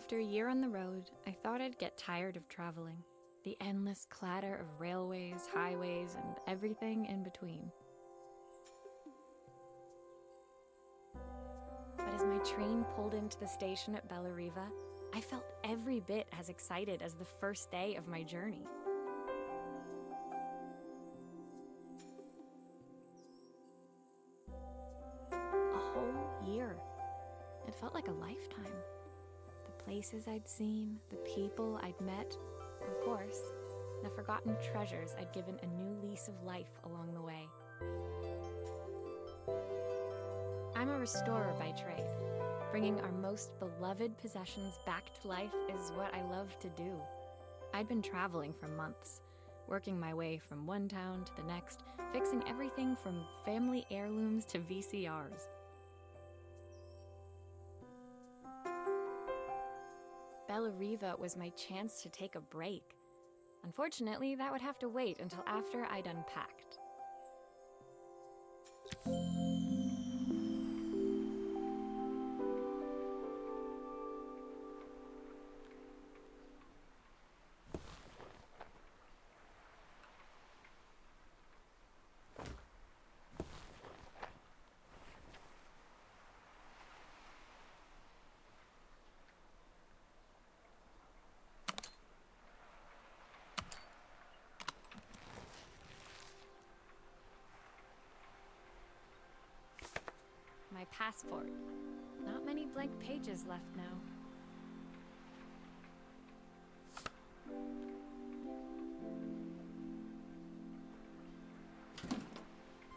After a year on the road, I thought I'd get tired of traveling. The endless clatter of railways, highways, and everything in between. But as my train pulled into the station at Bellariva, I felt every bit as excited as the first day of my journey. A whole year. It felt like a lifetime. The places I'd seen, the people I'd met, of course, the forgotten treasures I'd given a new lease of life along the way. I'm a restorer by trade. Bringing our most beloved possessions back to life is what I love to do. I'd been traveling for months, working my way from one town to the next, fixing everything from family heirlooms to VCRs. Bellariva was my chance to take a break. Unfortunately, that would have to wait until after I'd unpacked. My passport. Not many blank pages left now.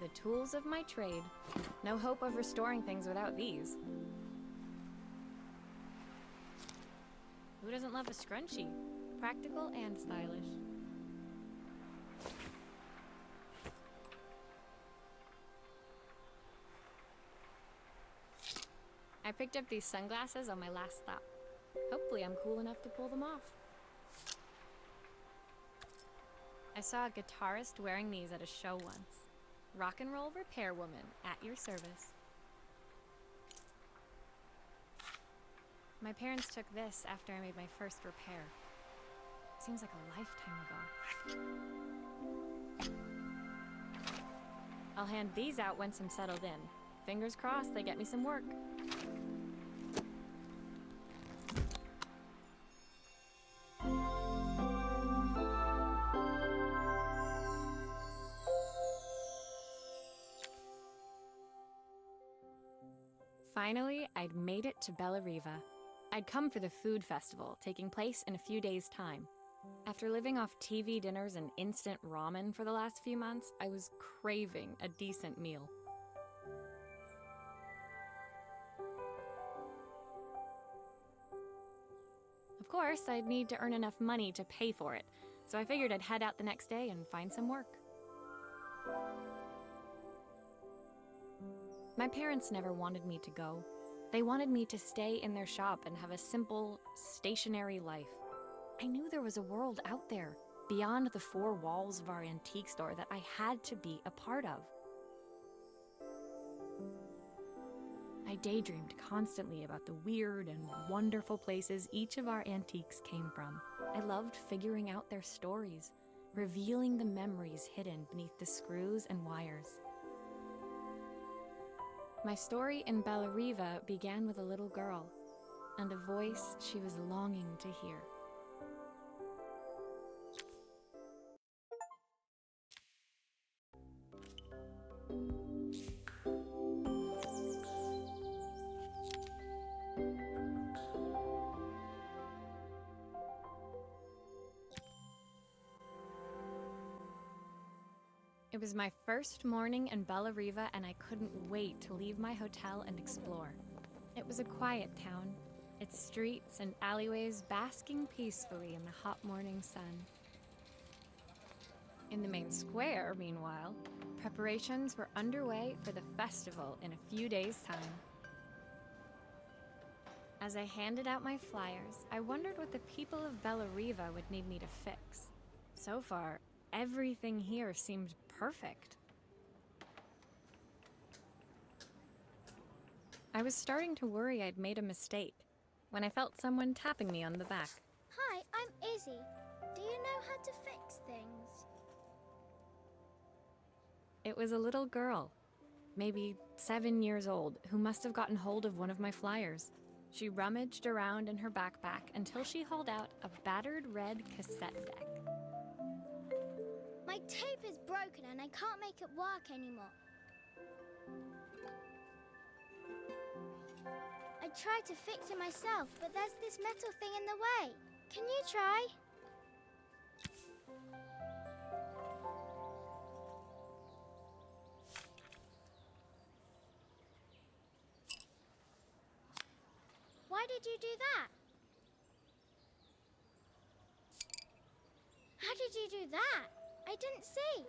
The tools of my trade. No hope of restoring things without these. Who doesn't love a scrunchie? Practical and stylish. I picked up these sunglasses on my last stop. Hopefully I'm cool enough to pull them off. I saw a guitarist wearing these at a show once. Rock and roll repair woman, at your service. My parents took this after I made my first repair. Seems like a lifetime ago. I'll hand these out once I'm settled in. Fingers crossed they get me some work. Finally, I'd made it to Bellariva. I'd come for the food festival, taking place in a few days' time. After living off TV dinners and instant ramen for the last few months, I was craving a decent meal. Of course, I'd need to earn enough money to pay for it, so I figured I'd head out the next day and find some work. My parents never wanted me to go. They wanted me to stay in their shop and have a simple, stationary life. I knew there was a world out there, beyond the four walls of our antique store, that I had to be a part of. I daydreamed constantly about the weird and wonderful places each of our antiques came from. I loved figuring out their stories, revealing the memories hidden beneath the screws and wires. My story in Bellariva began with a little girl and a voice she was longing to hear. It was my first morning in Bellariva, and I couldn't wait to leave my hotel and explore. It was a quiet town, its streets and alleyways basking peacefully in the hot morning sun. In the main square, meanwhile, preparations were underway for the festival in a few days' time. As I handed out my flyers, I wondered what the people of Bellariva would need me to fix. So far, everything here seemed perfect. I was starting to worry I'd made a mistake. when I felt someone tapping me on the back. Hi, I'm Izzy. Do you know how to fix things? It was a little girl, maybe 7 years old, who must have gotten hold of one of my flyers. She rummaged around in her backpack until she hauled out a battered red cassette deck. My tape is broken and I can't make it work anymore. I tried to fix it myself, but there's this metal thing in the way. Can you try? Why did you do that? How did you do that? I didn't see.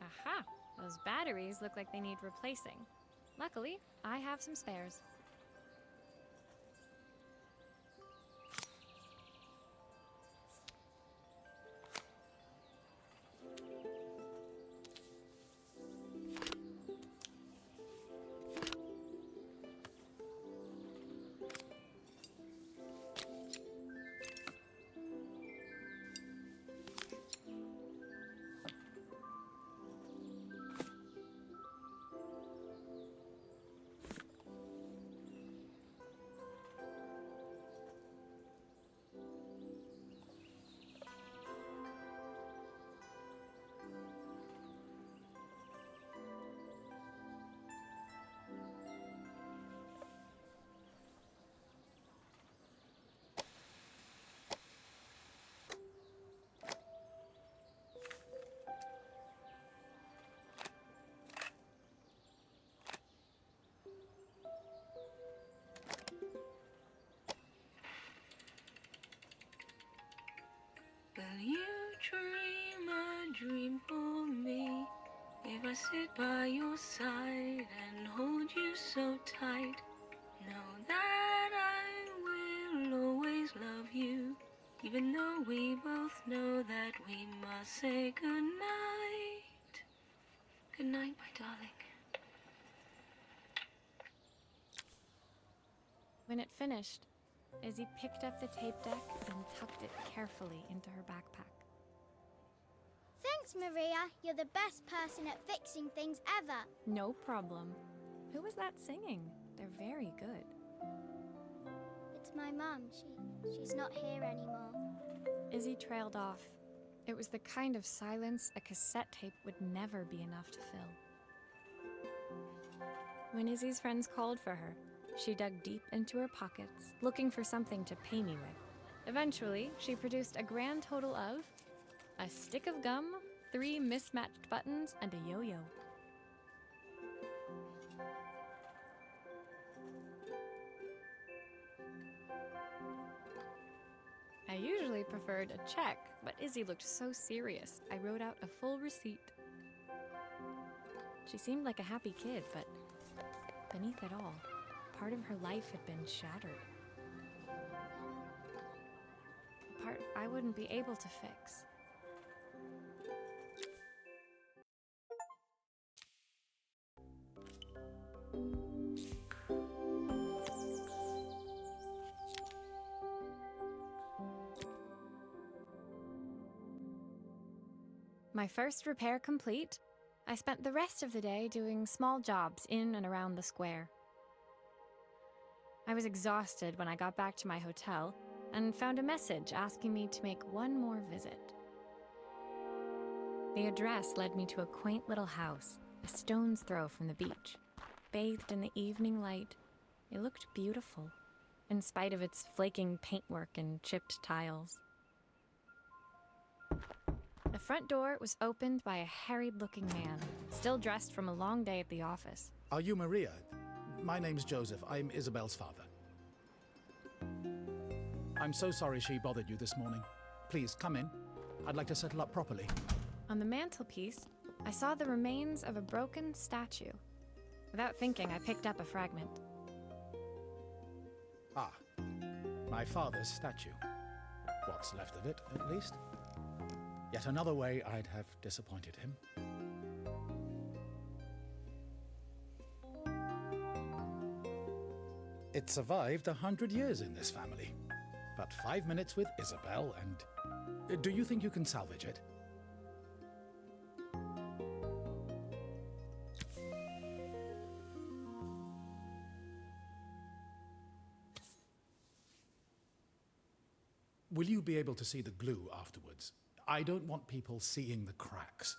Aha! Those batteries look like they need replacing. Luckily, I have some spares. Will you dream a dream for me? If I sit by your side and hold you so tight, know that I will always love you, even though we both know that we must say goodnight. Good night, my darling. When it finished, Izzy picked up the tape deck and tucked it carefully into her backpack. Thanks, Maria. You're the best person at fixing things ever. No problem. Who was that singing? They're very good. It's my mum. She's not here anymore. Izzy trailed off. It was the kind of silence a cassette tape would never be enough to fill. When Izzy's friends called for her, she dug deep into her pockets, looking for something to pay me with. Eventually, she produced a grand total of a stick of gum, 3 mismatched buttons, and a yo-yo. I usually preferred a check, but Izzy looked so serious, I wrote out a full receipt. She seemed like a happy kid, but beneath it all, part of her life had been shattered. A part I wouldn't be able to fix. My first repair complete, I spent the rest of the day doing small jobs in and around the square. I was exhausted when I got back to my hotel and found a message asking me to make one more visit. The address led me to a quaint little house, a stone's throw from the beach. Bathed in the evening light, it looked beautiful, in spite of its flaking paintwork and chipped tiles. The front door was opened by a harried-looking man, still dressed from a long day at the office. Are you Maria? My name's Joseph. I'm Isabel's father. I'm so sorry she bothered you this morning. Please, come in. I'd like to settle up properly. On the mantelpiece, I saw the remains of a broken statue. Without thinking, I picked up a fragment. Ah, my father's statue. What's left of it, at least. Yet another way I'd have disappointed him. It survived 100 years in this family. But 5 minutes with Isabel and... Do you think you can salvage it? Will you be able to see the glue afterwards? I don't want people seeing the cracks.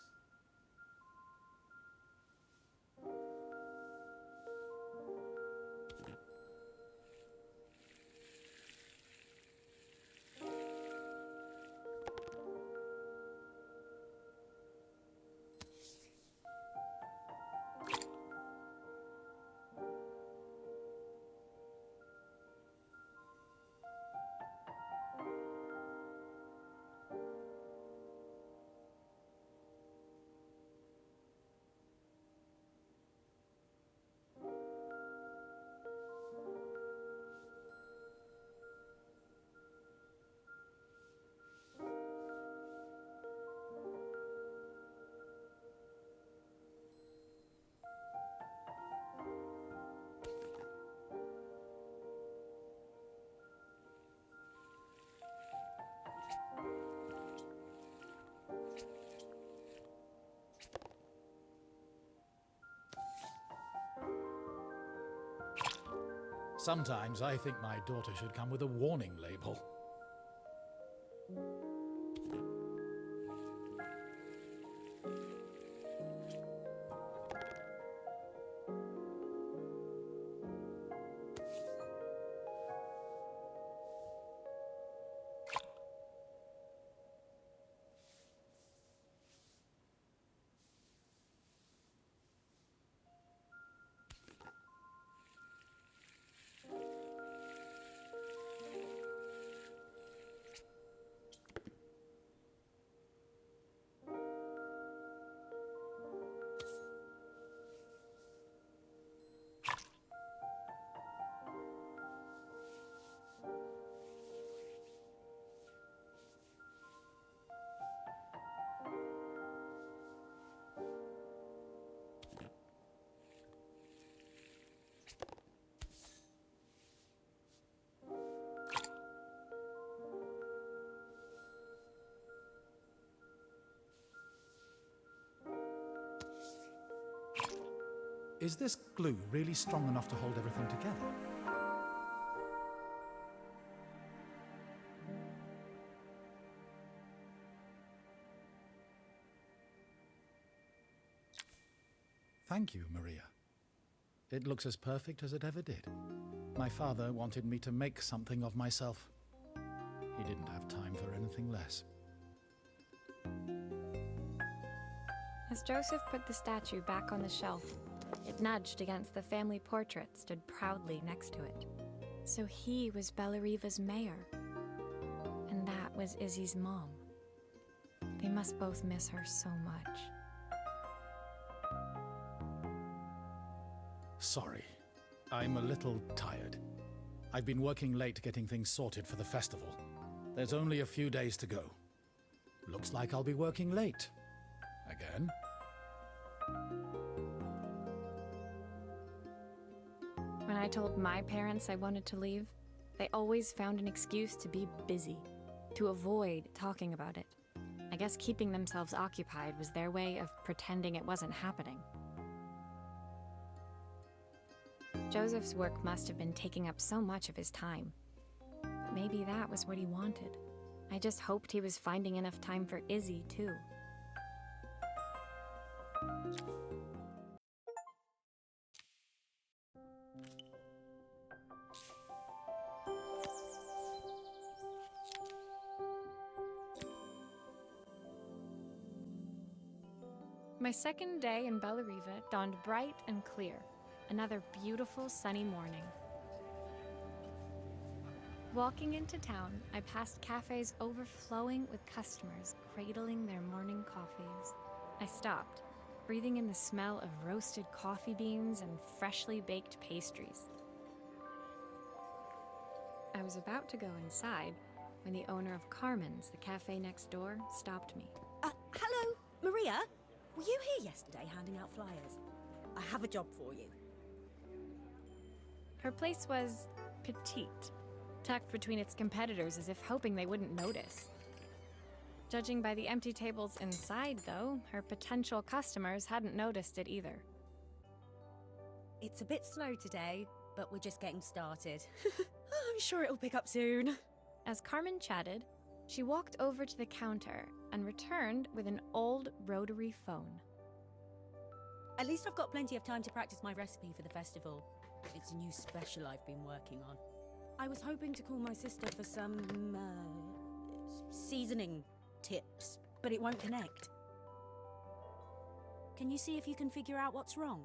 Sometimes I think my daughter should come with a warning label. Is this glue really strong enough to hold everything together? Thank you, Maria. It looks as perfect as it ever did. My father wanted me to make something of myself. He didn't have time for anything less. As Joseph put the statue back on the shelf, it nudged against the family portrait stood proudly next to it. So he was Bellariva's mayor. And that was Izzy's mom. They must both miss her so much. Sorry, I'm a little tired. I've been working late getting things sorted for the festival. There's only a few days to go. Looks like I'll be working late. Again. When I told my parents I wanted to leave, they always found an excuse to be busy, to avoid talking about it. I guess keeping themselves occupied was their way of pretending it wasn't happening. Joseph's work must have been taking up so much of his time. But maybe that was what he wanted. I just hoped he was finding enough time for Izzy, too. My second day in Bellariva dawned bright and clear. Another beautiful sunny morning. Walking into town, I passed cafes overflowing with customers cradling their morning coffees. I stopped, breathing in the smell of roasted coffee beans and freshly baked pastries. I was about to go inside when the owner of Carmen's, the cafe next door, stopped me. Hello, Maria? Were you here yesterday handing out flyers? I have a job for you. Her place was petite, tucked between its competitors as if hoping they wouldn't notice. Judging by the empty tables inside, though, her potential customers hadn't noticed it either. It's a bit slow today, but we're just getting started. I'm sure it'll pick up soon. As Carmen chatted, she walked over to the counter and returned with an old rotary phone. At least I've got plenty of time to practice my recipe for the festival. It's a new special I've been working on. I was hoping to call my sister for some, seasoning tips, but it won't connect. Can you see if you can figure out what's wrong?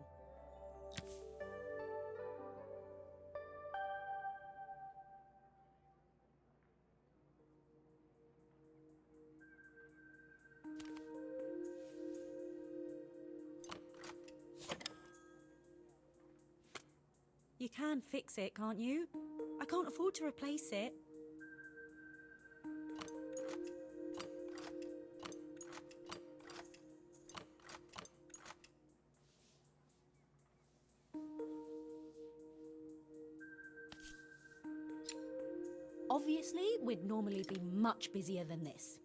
You can fix it, can't you? I can't afford to replace it. Obviously, we'd normally be much busier than this.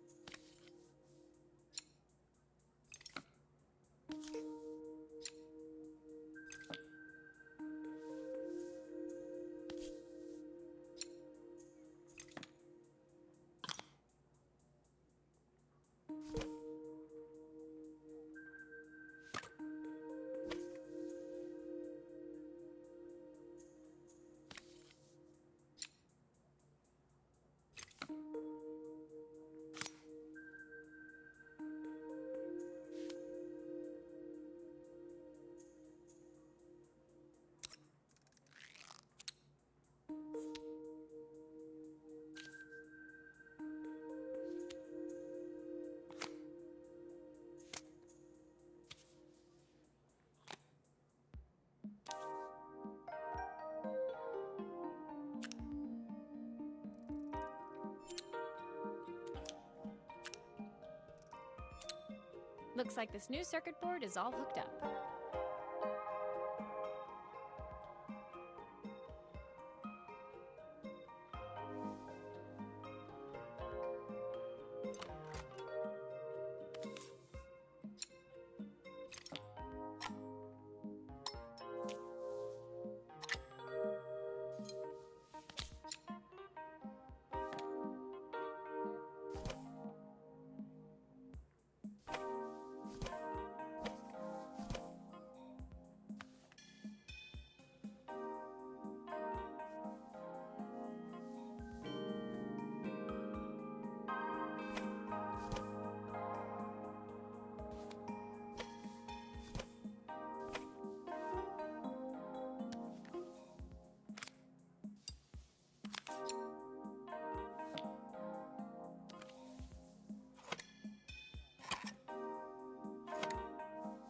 Looks like this new circuit board is all hooked up.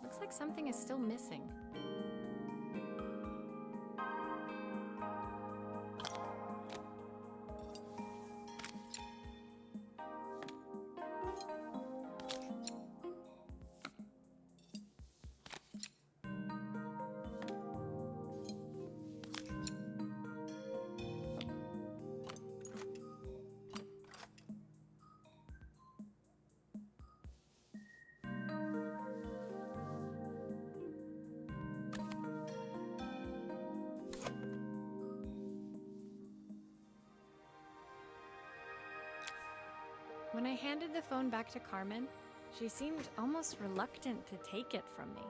Looks like something is still missing. When I handed the phone back to Carmen, she seemed almost reluctant to take it from me.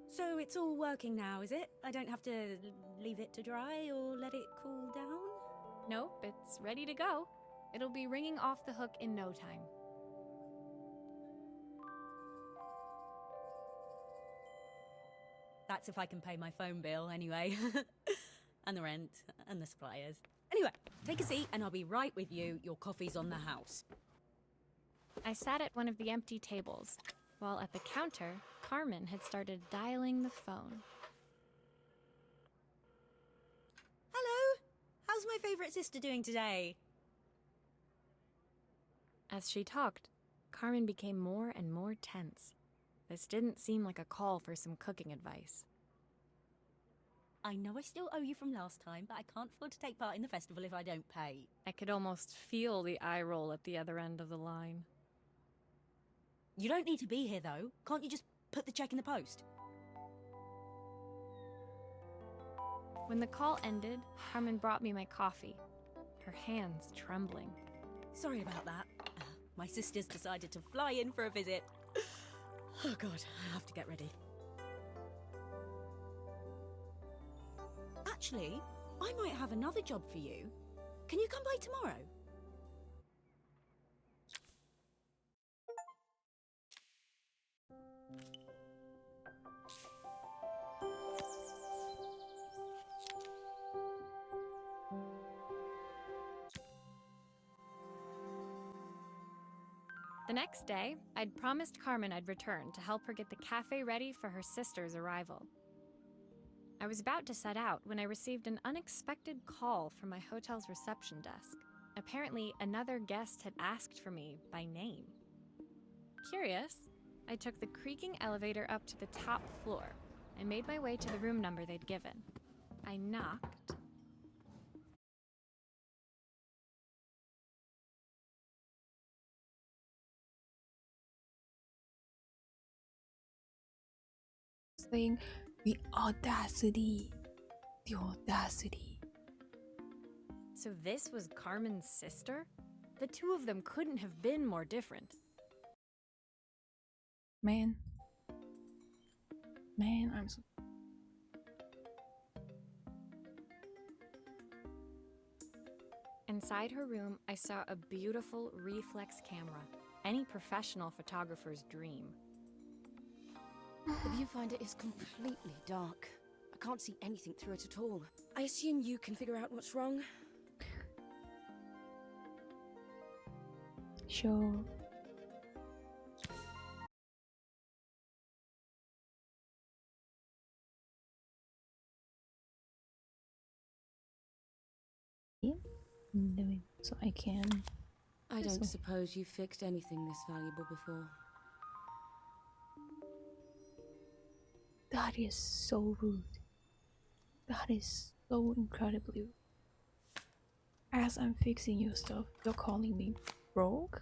So it's all working now, is it? I don't have to leave it to dry or let it cool down? Nope, it's ready to go. It'll be ringing off the hook in no time. That's if I can pay my phone bill, anyway. And the rent, and the suppliers. Anyway, take a seat and I'll be right with you. Your coffee's on the house. I sat at one of the empty tables, while at the counter, Carmen had started dialing the phone. Hello! How's my favourite sister doing today? As she talked, Carmen became more and more tense. This didn't seem like a call for some cooking advice. I know I still owe you from last time, but I can't afford to take part in the festival if I don't pay. I could almost feel the eye roll at the other end of the line. You don't need to be here, though. Can't you just put the check in the post? When the call ended, Carmen brought me my coffee, her hands trembling. Sorry about that. My sister's decided to fly in for a visit. Oh God, I have to get ready. Actually, I might have another job for you. Can you come by tomorrow? The next day, I'd promised Carmen I'd return to help her get the cafe ready for her sister's arrival. I was about to set out when I received an unexpected call from my hotel's reception desk. Apparently, another guest had asked for me by name. Curious, I took the creaking elevator up to the top floor and made my way to the room number they'd given. I knocked. Saying the audacity. The audacity. So this was Carmen's sister? The two of them couldn't have been more different. Man, I'm so... Inside her room, I saw a beautiful reflex camera, any professional photographer's dream. The viewfinder is completely dark. I can't see anything through it at all. I assume you can figure out what's wrong. Sure. I'm doing so I can. I don't suppose you've fixed anything this valuable before. That is so rude. That is so incredibly rude. As I'm fixing your stuff, you're calling me broke?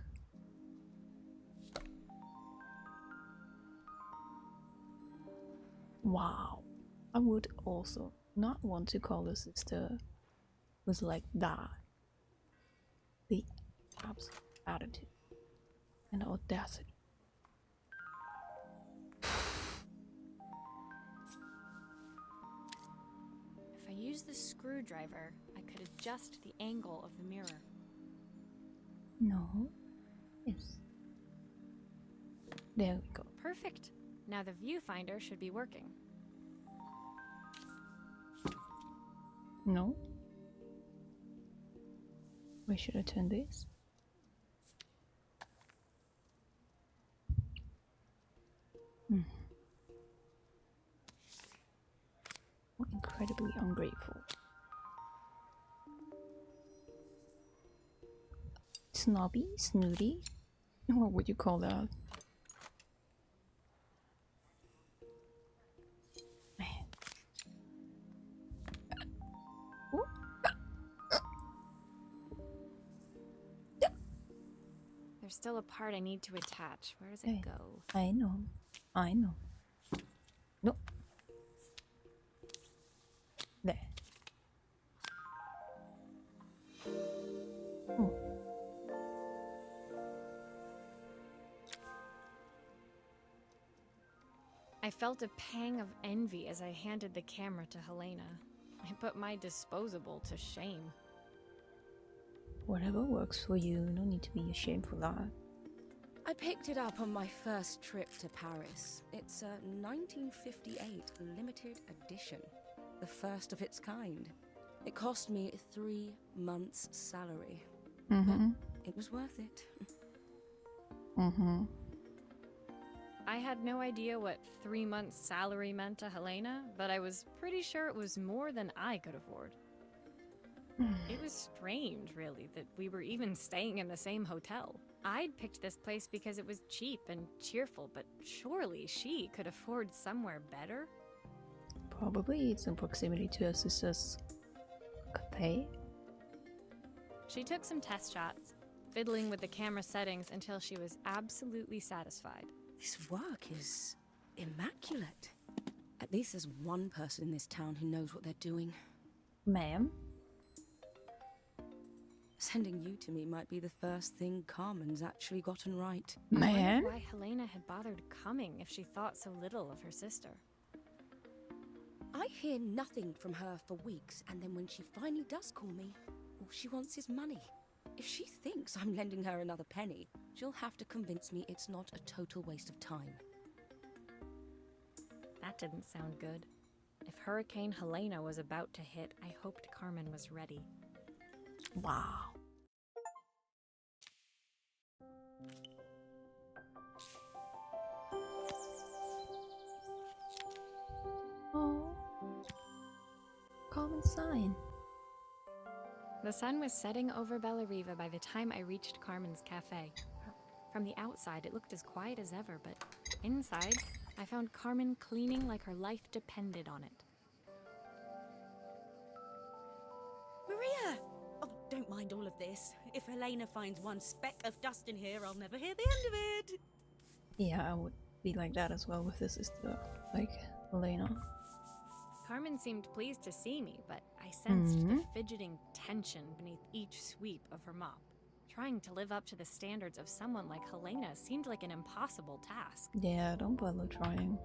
Wow. I would also not want to call a sister with like that. The absolute attitude and audacity. If I used the screwdriver, I could adjust the angle of the mirror. No. Yes. There we go. Perfect. Now the viewfinder should be working. No. Where should I turn this? What incredibly ungrateful. Snobby? Snooty? What would you call that? Man. Ooh. There's still a part I need to attach. Where does it go? I know. No. There. Oh. I felt a pang of envy as I handed the camera to Helena. I put my disposable to shame. Whatever works for you, no need to be ashamed for that. I picked it up on my first trip to Paris. It's a 1958 limited edition, the first of its kind. It cost me 3 months' salary. Mm-hmm. But it was worth it. Mm-hmm. I had no idea what 3 months' salary meant to Helena, but I was pretty sure it was more than I could afford. It was strange, really, that we were even staying in the same hotel. I'd picked this place because it was cheap and cheerful, but surely she could afford somewhere better? Probably it's in proximity to her sister's cafe. She took some test shots, fiddling with the camera settings until she was absolutely satisfied. This work is immaculate. At least there's one person in this town who knows what they're doing. Ma'am? Sending you to me might be the first thing Carmen's actually gotten right. I Man? wondered why Helena had bothered coming if she thought so little of her sister. I hear nothing from her for weeks, and then when she finally does call me, all she wants is money. If she thinks I'm lending her another penny, she'll have to convince me it's not a total waste of time. That didn't sound good. If Hurricane Helena was about to hit, I hoped Carmen was ready. Wow. Oh. Common sign. The sun was setting over Bellariva by the time I reached Carmen's cafe. From the outside, it looked as quiet as ever, but inside, I found Carmen cleaning like her life depended on it. Maria! Oh, don't mind all of this. If Helena finds one speck of dust in here, I'll never hear the end of it. Yeah, I would be like that as well with this sister, like Elena. Carmen seemed pleased to see me, but I sensed the fidgeting tension beneath each sweep of her mop. Trying to live up to the standards of someone like Helena seemed like an impossible task. Yeah, don't bother trying.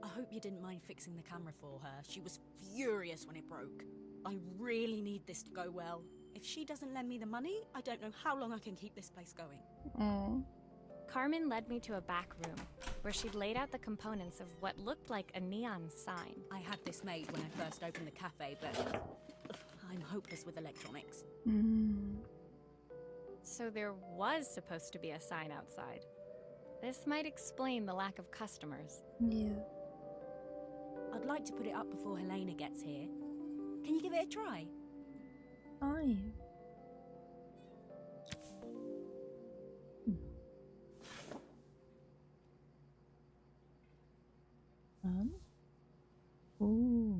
I hope you didn't mind fixing the camera for her. She was furious when it broke. I really need this to go well. If she doesn't lend me the money, I don't know how long I can keep this place going. Oh. Carmen led me to a back room, where she'd laid out the components of what looked like a neon sign. I had this made when I first opened the cafe, but I'm hopeless with electronics. So there was supposed to be a sign outside. This might explain the lack of customers. Yeah. I'd like to put it up before Helena gets here. Can you give it a try? Fine. Ooh.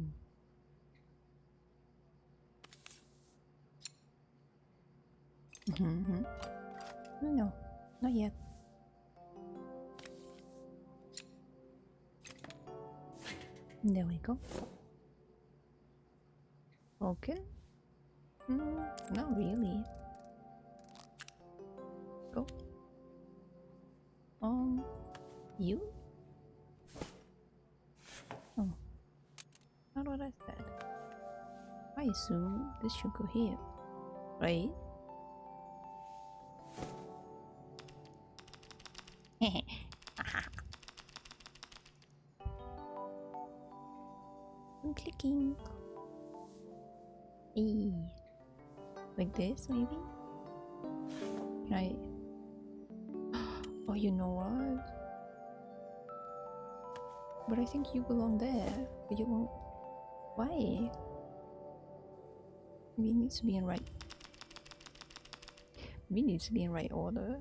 No, not yet. There we go. Okay. Not really. Go. You? Oh. Not what I said. I assume this should go here. Right? I'm clicking. E. Like this, maybe? Right. Oh, you know what? But I think you belong there. But you won't. Why? Maybe it needs to be in right. Maybe it needs to be in right order.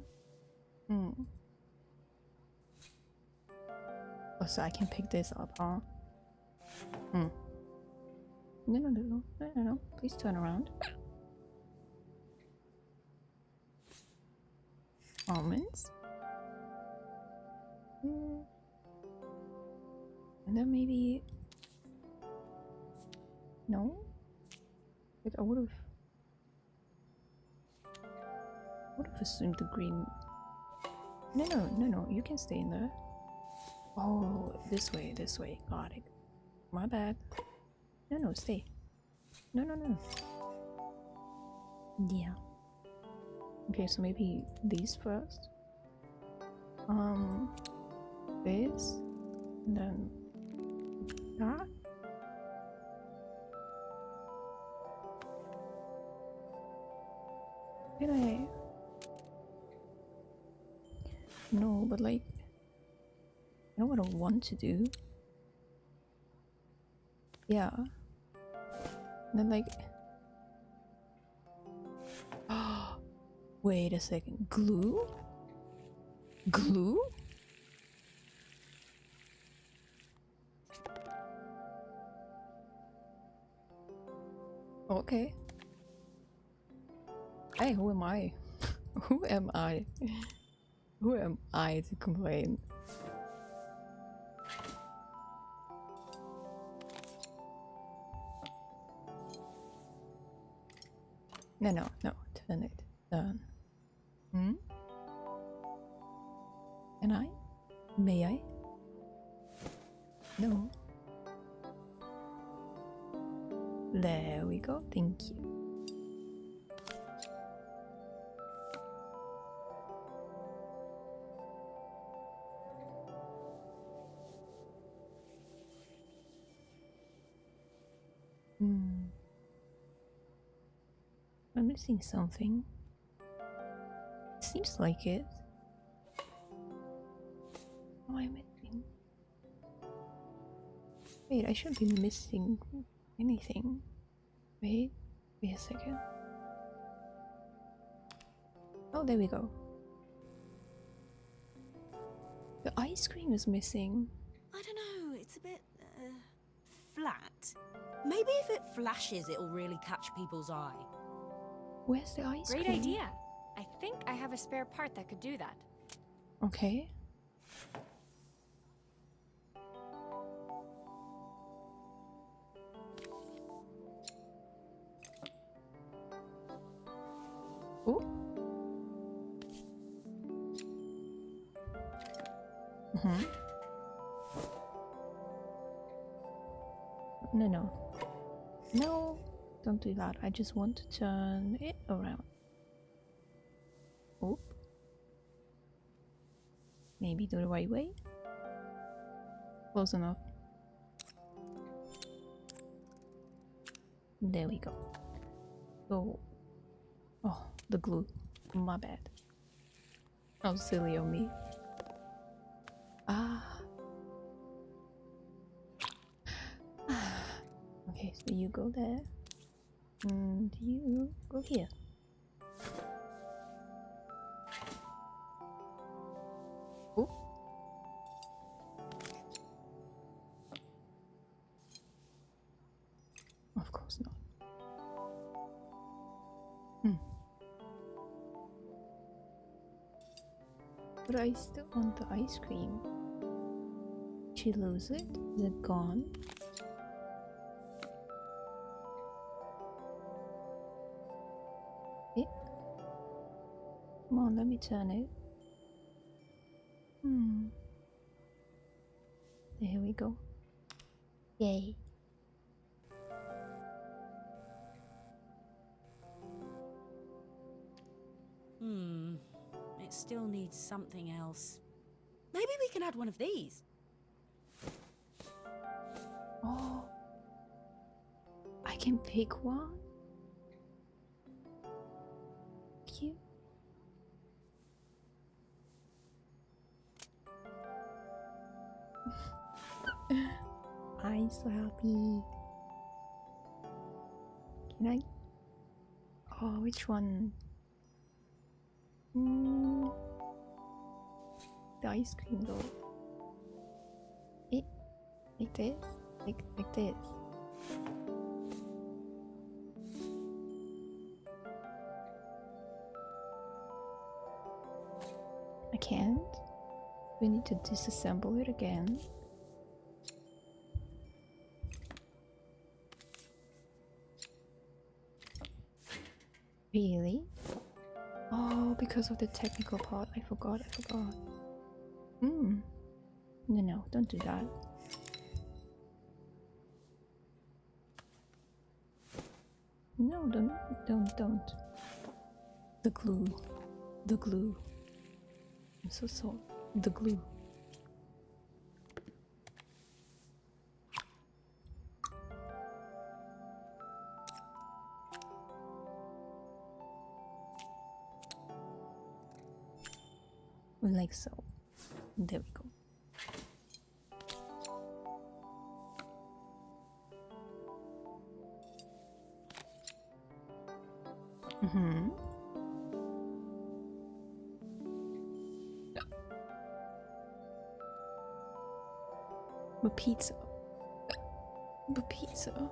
Oh, so I can pick this up, huh? No. Please turn around. Almonds. And then maybe... No? Like I would have assumed the green... No, you can stay in there. Oh, this way. Got it. My bad. No, stay. No. Yeah. Okay, so maybe these first. This, and then that. Did I? No, but like, I know what I want to do. Yeah. And then like, wait a second, glue? Glue? Okay. Hey, who am I? Who am I? Who am I to complain? No, no, no. Turn it. Turn. Hmm? Can I? May I? No. There we go. Thank you. I'm missing something. Seems like it. What am I missing? Wait, I shouldn't be missing anything. Wait a second. Oh, there we go. The ice cream is missing. I don't know, it's a bit flat. Maybe if it flashes, it'll really catch people's eye. Where's the ice Great cream? idea. I think I have a spare part that could do that. Okay. Oh. No, no. No, don't do that. I just want to turn it around. Oop. Maybe do the right way? Close enough. There we go. So, oh, the glue. My bad. How silly of me. Ah. Okay, so you go there. And you go here. Oh. Of course not. But I still want the ice cream. Did she lose it? Is it gone? It? Come on, let me turn it. There we go. Yay. It still needs something else. Maybe we can add one of these. Oh. I can pick one? Cute. I'm so happy. Can I? Oh, which one? The ice cream though. It like this? Like this. I can't. We need to disassemble it again. Really? Oh, because of the technical part. I forgot. No, don't do that. No, don't. The glue. I'm so sorry. the glue. Like so. There we go. Mm-hmm. But pizza. But pizza.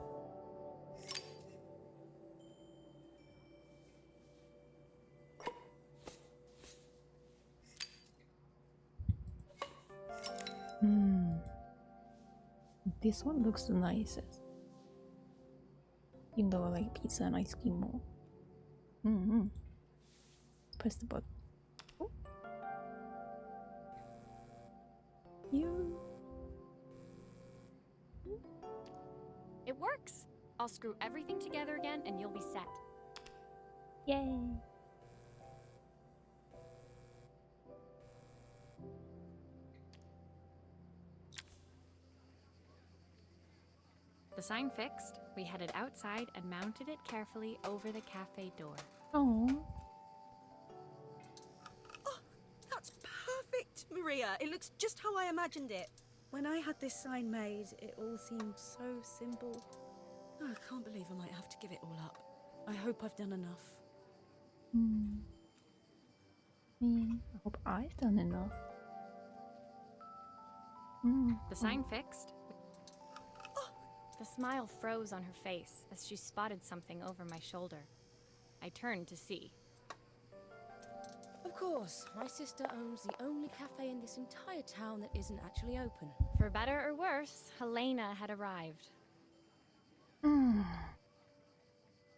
This one looks the nicest. Even though I like pizza and ice cream more. Press the button. Oh. You. It works! I'll screw everything together again and you'll be set. Yay. The sign fixed, we headed outside and mounted it carefully over the cafe door. Oh. Oh, that's perfect, Maria. It looks just how I imagined it. When I had this sign made, it all seemed so simple. Oh, I can't believe I might have to give it all up. I hope I've done enough. I hope I've done enough. The sign fixed. The smile froze on her face as she spotted something over my shoulder. I turned to see. Of course, my sister owns the only cafe in this entire town that isn't actually open. For better or worse, Helena had arrived.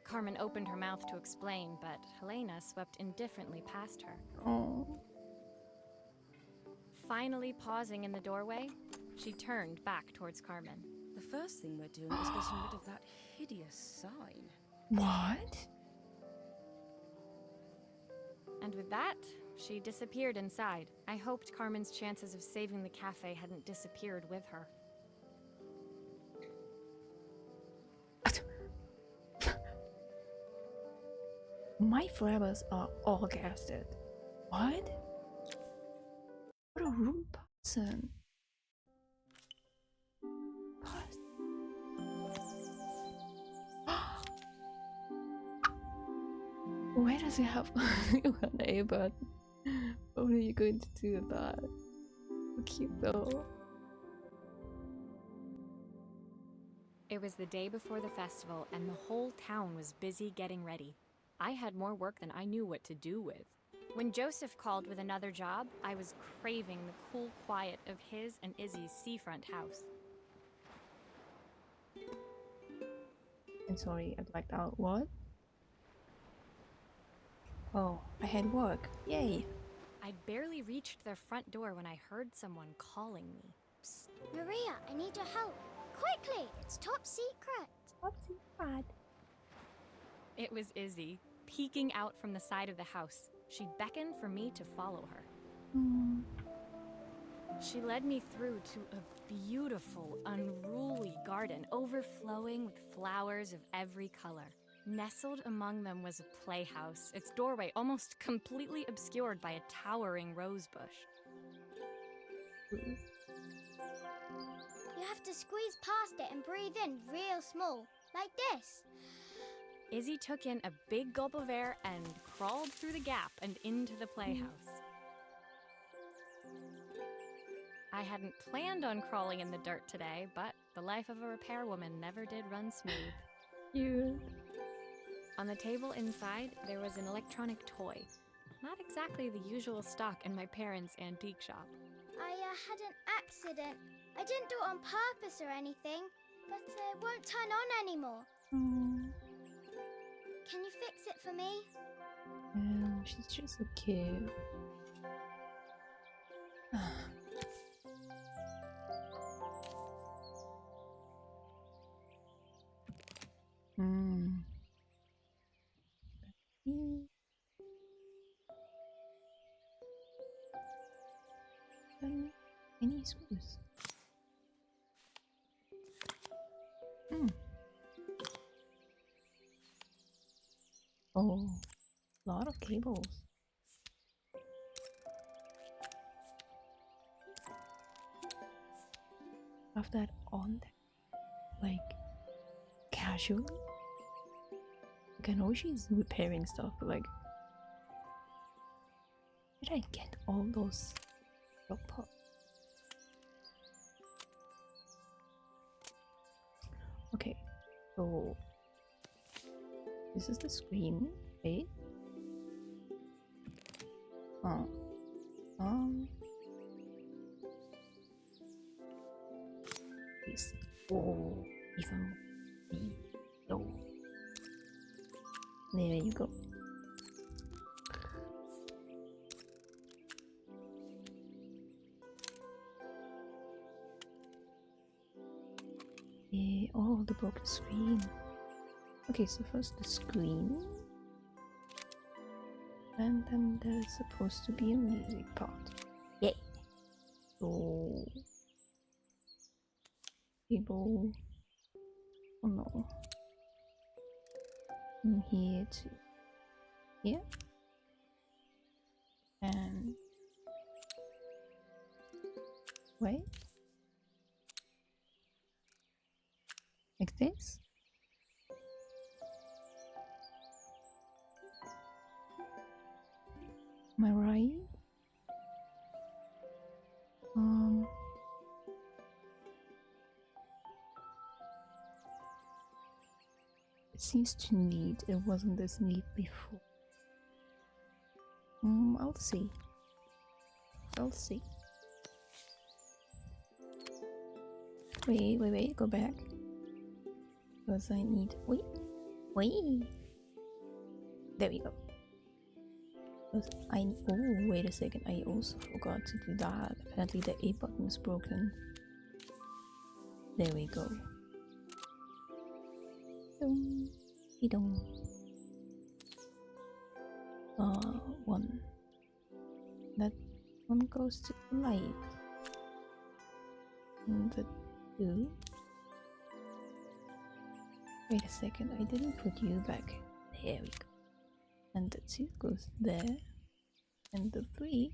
Carmen opened her mouth to explain, but Helena swept indifferently past her. Oh. Finally pausing in the doorway, she turned back towards Carmen. The first thing we're doing is getting rid of that hideous sign. What? And with that, she disappeared inside. I hoped Carmen's chances of saving the cafe hadn't disappeared with her. My flavors are all gasted. What? What a rude person. Why does it have an A button? What are you going to do with that? So cute though. It was the day before the festival, and the whole town was busy getting ready. I had more work than I knew what to do with. When Joseph called with another job, I was craving the cool quiet of his and Izzy's seafront house. I'm sorry, I blacked out. What? Oh, I had work. Yay! I'd barely reached their front door when I heard someone calling me. Psst. Maria, I need your help. Quickly, it's top secret. What's bad? It was Izzy, peeking out from the side of the house. She beckoned for me to follow her. She led me through to a beautiful, unruly garden overflowing with flowers of every color. Nestled among them was a playhouse, its doorway almost completely obscured by a towering rose bush. You have to squeeze past it and breathe in real small, like this. Izzy took in a big gulp of air and crawled through the gap and into the playhouse. I hadn't planned on crawling in the dirt today, but the life of a repairwoman never did run smooth. Cute. On the table inside, there was an electronic toy. Not exactly the usual stock in my parents' antique shop. I had an accident. I didn't do it on purpose or anything, but it won't turn on anymore. Can you fix it for me? She's just so cute. smooth. Hmm. Oh, a lot of cables. Have that on there, like casually. Like, I know she's repairing stuff, but like, where did I get all those drop pots? Okay, so this is the screen, right? Oh, this. Oh, even B. No. There you go. Yeah, oh, the broken screen. Okay, so first the screen. And then there's supposed to be a music part. Yay! So... Cable... Oh no. From here to here. And... Wait. Like this? Am I right? It seems too neat. It wasn't this neat before. I'll see. I'll see. Wait, go back. Because I need... Wait. There we go. Because I... Oh, wait a second. I also forgot to do that. Apparently the A button is broken. There we go. Dong. One. That one goes to the light. And the two. Wait a second, I didn't put you back. There we go. And the 2 goes there. And the 3.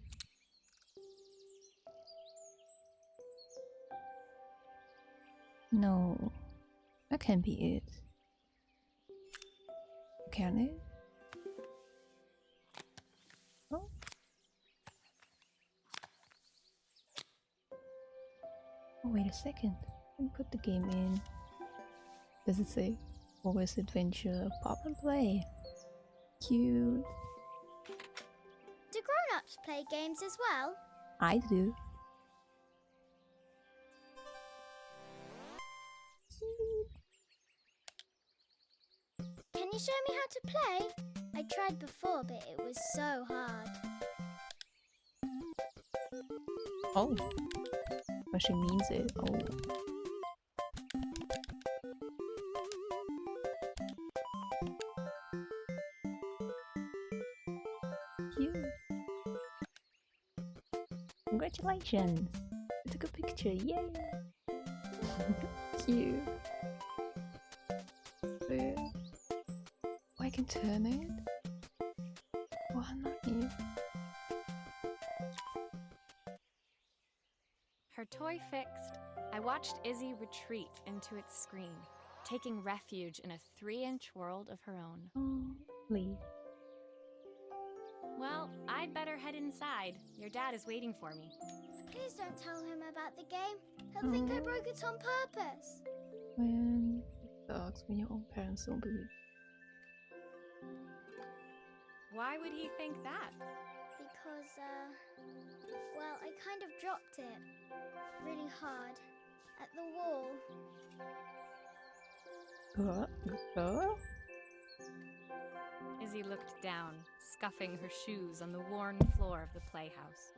No, that can't be it. Can it? Oh. Oh, wait a second. Let me put the game in. Does it say Forest Adventure Pop and Play? Cute. Do grown-ups play games as well? I do. Can you show me how to play? I tried before, but it was so hard. Oh. But she means it. Oh. Cute. Congratulations! I took a picture, yay! Cute. I can turn it? Why not you? Her toy fixed, I watched Izzy retreat into its screen, taking refuge in a 3-inch world of her own. Oh, please. Well, I'd better head inside. Your dad is waiting for me. Please don't tell him about the game. He'll think I broke it on purpose. Man, it sucks when your own parents don't believe. Why would he think that? Because, well, I kind of dropped it really hard at the wall. Girl? Izzy looked down, scuffing her shoes on the worn floor of the playhouse.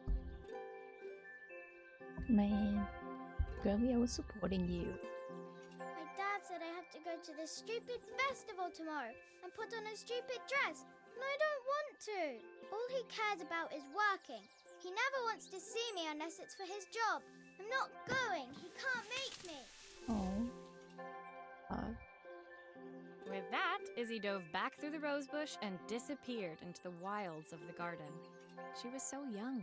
Man, girlie, I was supporting you. My dad said I have to go to this stupid festival tomorrow and put on a stupid dress, and I don't want to. All he cares about is working. He never wants to see me unless it's for his job. I'm not going. He can't make me. Oh. With that, Izzy dove back through the rosebush and disappeared into the wilds of the garden. She was so young.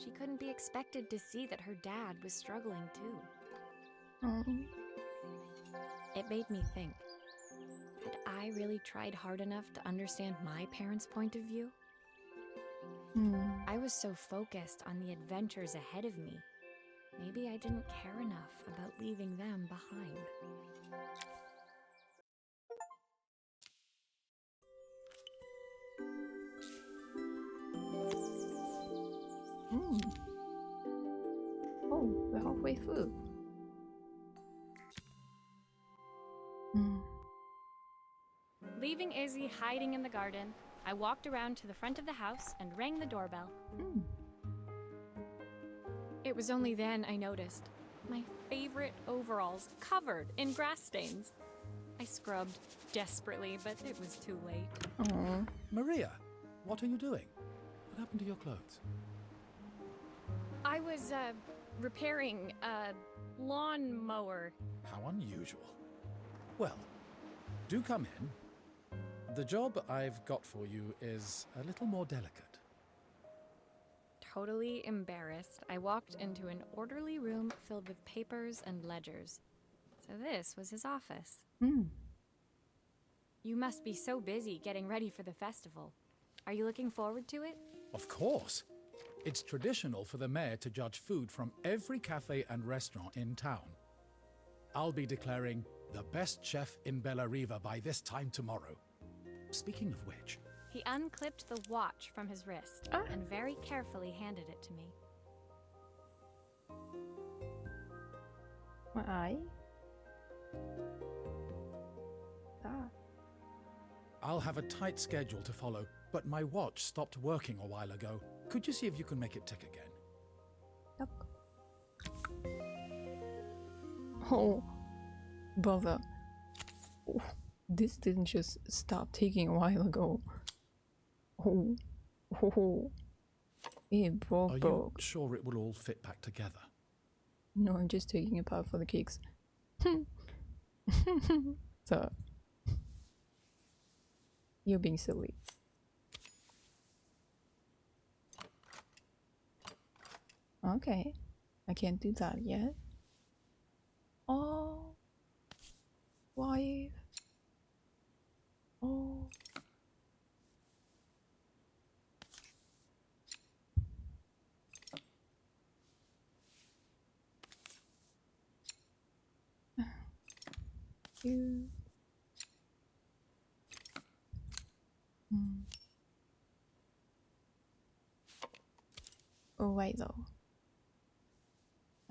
She couldn't be expected to see that her dad was struggling too. Oh. It made me think, had I really tried hard enough to understand my parents' point of view? I was so focused on the adventures ahead of me. Maybe I didn't care enough about leaving them behind. Oh, we're halfway through. Leaving Izzy hiding in the garden, I walked around to the front of the house and rang the doorbell. It was only then I noticed my favorite overalls covered in grass stains. I scrubbed desperately, but it was too late. Oh. Maria, what are you doing? What happened to your clothes? I was, repairing a lawnmower. How unusual. Well, do come in. The job I've got for you is a little more delicate. Totally embarrassed, I walked into an orderly room filled with papers and ledgers. So this was his office. You must be so busy getting ready for the festival. Are you looking forward to it? Of course. It's traditional for the mayor to judge food from every cafe and restaurant in town. I'll be declaring the best chef in Bellariva by this time tomorrow. Speaking of which... He unclipped the watch from his wrist and very carefully handed it to me. My eye? Ah. I'll have a tight schedule to follow, but my watch stopped working a while ago. Could you see if you can make it tick again? Yup. Oh, brother. Oh, this didn't just stop taking a while ago. Oh, it broke. Are you sure it will all fit back together? No, I'm just taking it apart for the kicks. So, you're being silly. Okay, I can't do that yet. Oh, why? Oh. You. Oh, wait though.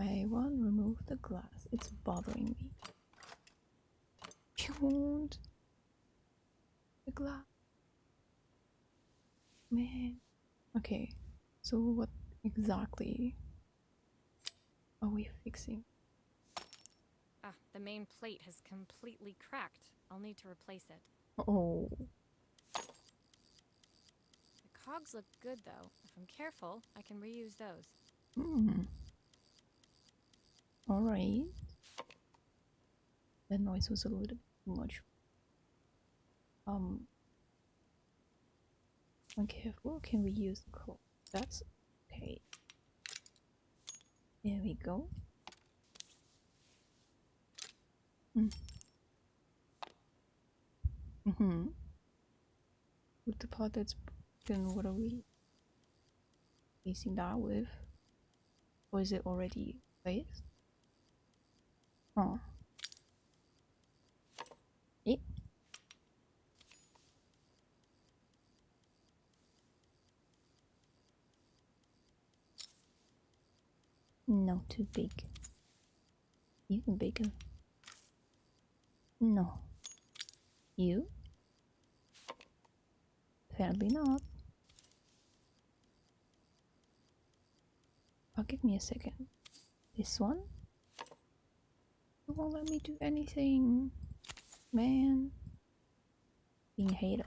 I want to remove the glass. It's bothering me. You won't. The glass. Man. Okay. So what exactly are we fixing? Ah, the main plate has completely cracked. I'll need to replace it. Oh. The cogs look good though. If I'm careful, I can reuse those. Alright. That noise was a little bit too much. Careful, can we use the cloth? That's okay. There we go. With the part that's broken, what are we facing that with? Or is it already placed? Oh. Yeah. No, too big. Even bigger. No. You? Apparently not. Oh, give me a second. This one? You won't let me do anything. Man. Being a hater.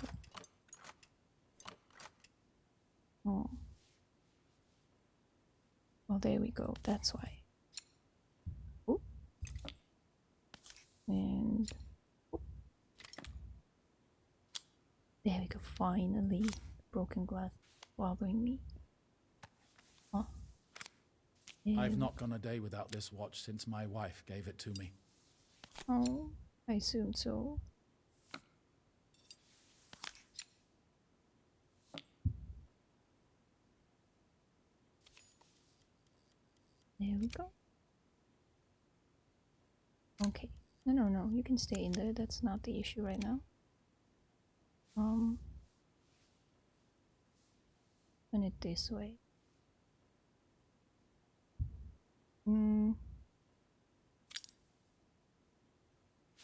Oh. Well, there we go. That's why. And there we go, finally. Broken glass bothering me. Huh? I've And- not gone a day without this watch since my wife gave it to me. Oh, I assume so. There we go. Okay. No, you can stay in there. That's not the issue right now. Turn it this way.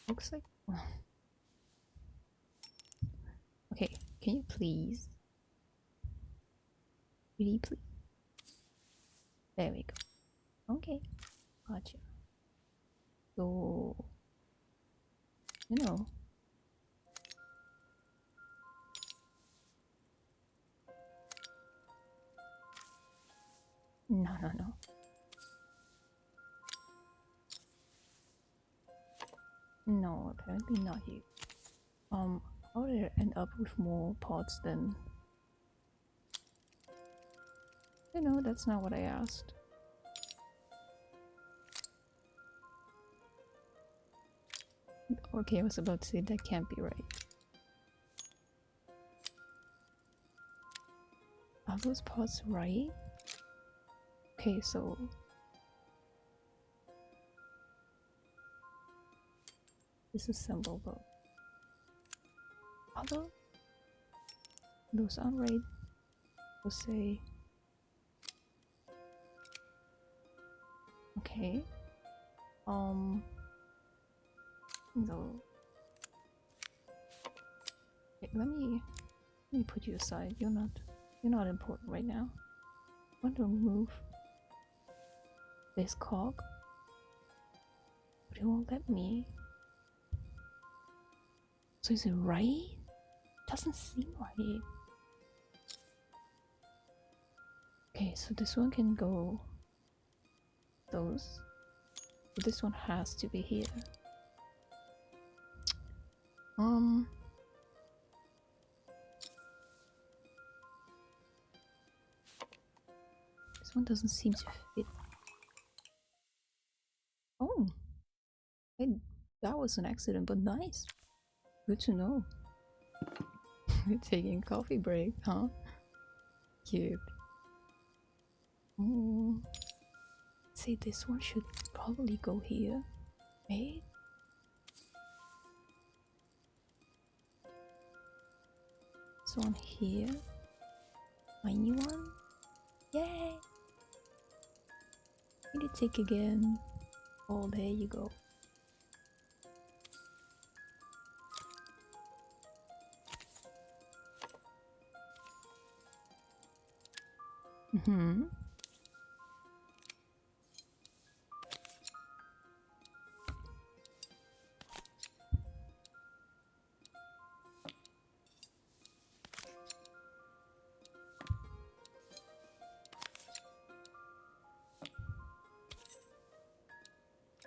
Looks like... Okay, can you please? Really, please? There we go. Okay, gotcha. So... You know... No. No, apparently not you. How did I end up with more pots than... You know, that's not what I asked. Okay, I was about to say that can't be right. Are those pots right? Okay, so... Disassemble though. Although those aren't right. We'll say okay. No. Okay, let me put you aside. You're not important right now. I want to remove this cog, but it won't let me. So is it right? Doesn't seem right. Okay, so this one can go those. But this one has to be here. This one doesn't seem to fit. Oh, that was an accident, but nice. Good to know. We're taking a coffee break, huh? Cute. See, this one should probably go here, right? This one here. My new one. Yay! Need to take again. Oh, there you go.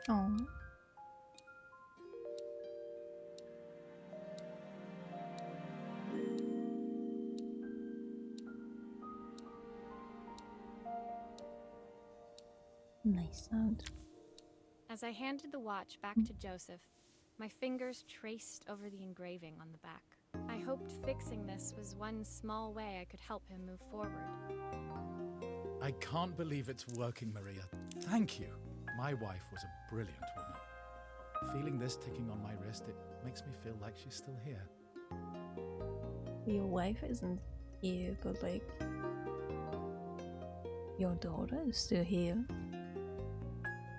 Oh. Nice sound. As I handed the watch back to Joseph, my fingers traced over the engraving on the back. I hoped fixing this was one small way I could help him move forward. I can't believe it's working, Maria. Thank you. My wife was a brilliant woman. Feeling this ticking on my wrist, it makes me feel like she's still here. Your wife isn't here, but like... Your daughter is still here.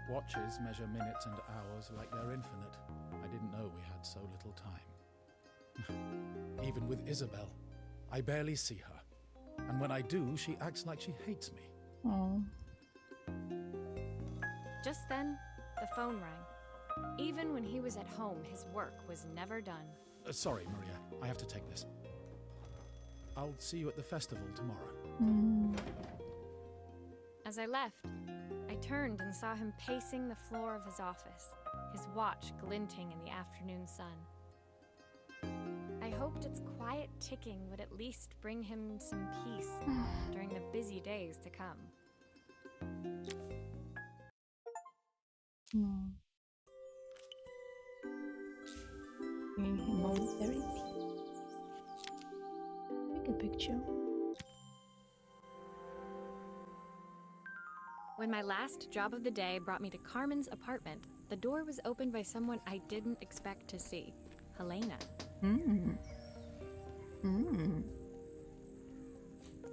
Watches measure minutes and hours like they're infinite. I didn't know we had so little time. Even with Isabel, I barely see her. And when I do, she acts like she hates me. Oh. Just then, the phone rang. Even when he was at home, his work was never done. Sorry, Maria. I have to take this. I'll see you at the festival tomorrow. As I left, I turned and saw him pacing the floor of his office, his watch glinting in the afternoon sun. I hoped its quiet ticking would at least bring him some peace during the busy days to come. No. Bringing him momentary peace. Take a picture. When my last job of the day brought me to Carmen's apartment, the door was opened by someone I didn't expect to see, Helena.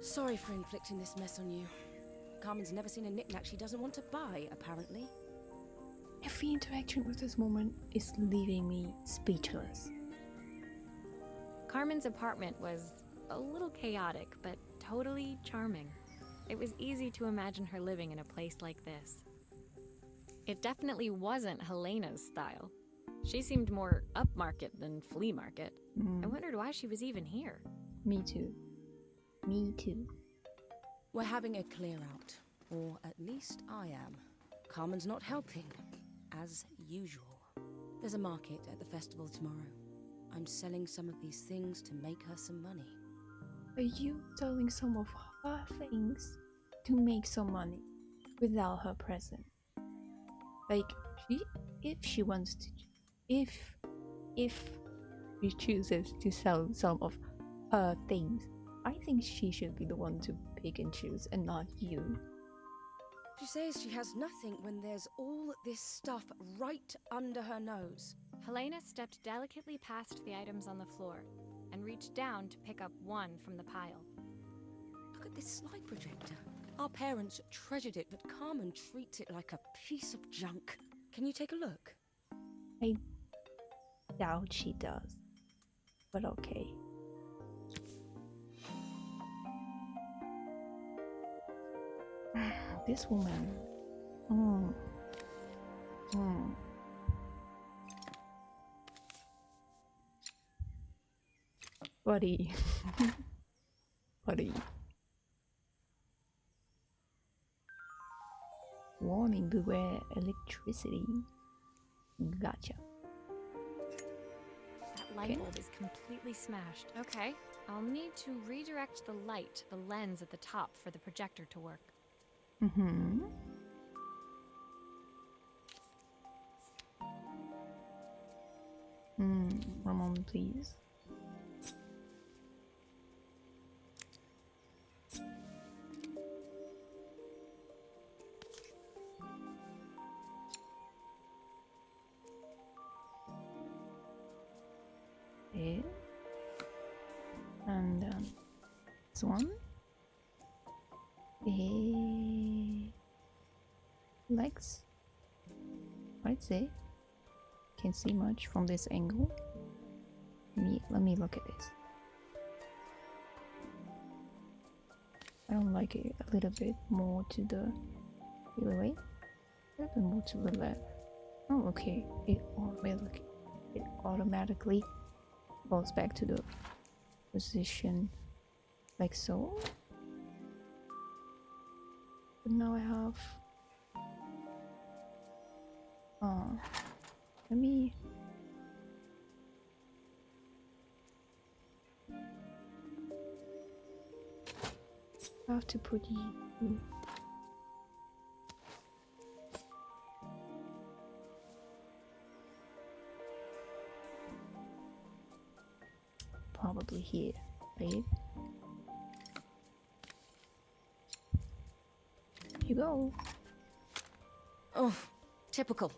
Sorry for inflicting this mess on you. Carmen's never seen a knick-knack she doesn't want to buy, apparently. Every interaction with this woman is leaving me speechless. Carmen's apartment was a little chaotic, but totally charming. It was easy to imagine her living in a place like this. It definitely wasn't Helena's style. She seemed more upmarket than flea market. I wondered why she was even here. Me too. Me too. We're having a clear out, or at least I am. Carmen's not helping, as usual. There's a market at the festival tomorrow. I'm selling some of these things to make her some money. Are you selling some of her things to make some money without her present? Like, if she wants to, if she chooses to sell some of her things, I think she should be the one to pick and choose and not you. She says she has nothing when there's all this stuff right under her nose. Helena stepped delicately past the items on the floor and reached down to pick up one from the pile. Look at this slide projector. Our parents treasured it, but Carmen treats it like a piece of junk. Can you take a look? I doubt she does, but okay. This woman. Buddy. Buddy. Warning, beware electricity. Gotcha. That light bulb is completely smashed. Okay, I'll need to redirect the light, the lens at the top for the projector to work. One moment, please. There. And this one. Legs. I'd say. Can't see much from this angle. Let me look at this. I don't like it a little bit more to the other way. A little bit more to the left. Oh, okay. It automatically falls back to the position like so. But now I have let me have to put you probably here, right? Here you go. Oh, typical.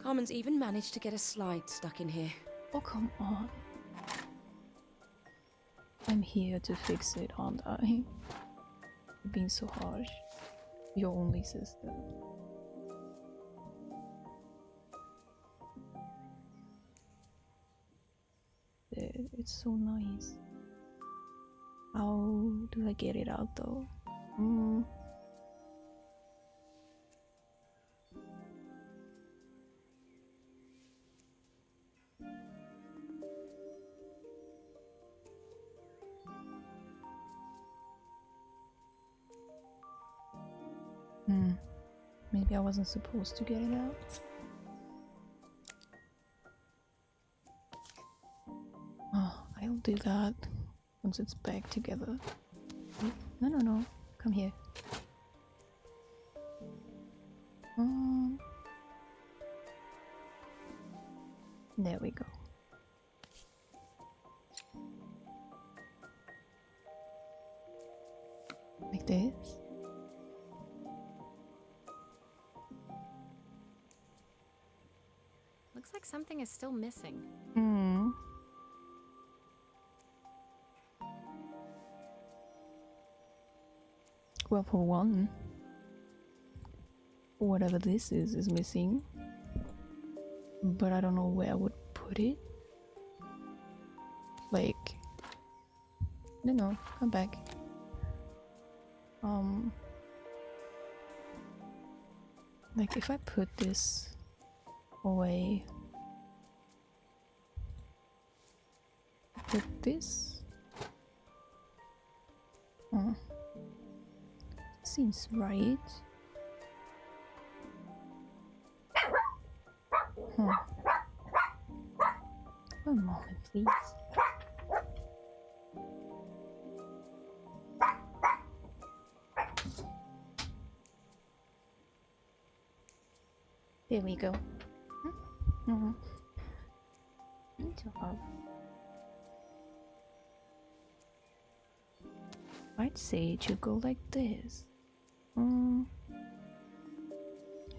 Carmen's even managed to get a slide stuck in here. Oh, come on. I'm here to fix it, aren't I? You're being so harsh. Your only sister. It's so nice. How do I get it out though? Maybe I wasn't supposed to get it out. I'll do that once it's back together. Wait, no, no, no. Come here. There we go. Like this. Looks like something is still missing. Well, for one, whatever this is missing. But I don't know where I would put it. Like, no, come back. Like if I put this away, put this. Seems right. One moment, please. There we go. Good job. I'd say it should go like this.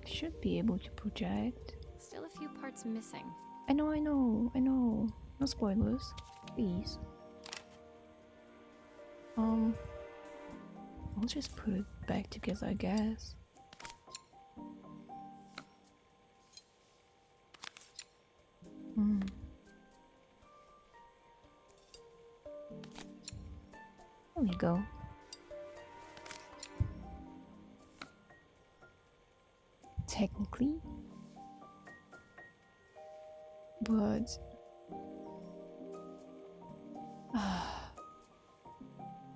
Should be able to project. Still a few parts missing. I know. No spoilers, please. I'll just put it back together, I guess. There we go. Technically, but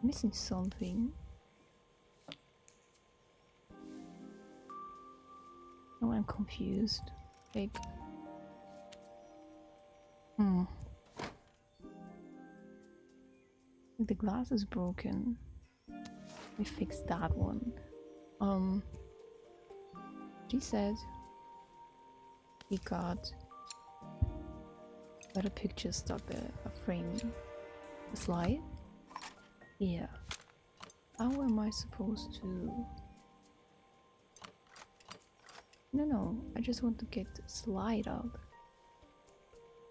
missing something. Oh, I'm confused. Like, the glass is broken. We fixed that one. She said he got a picture stuck there, a frame, a slide. Yeah. How am I supposed to? No, I just want to get the slide out.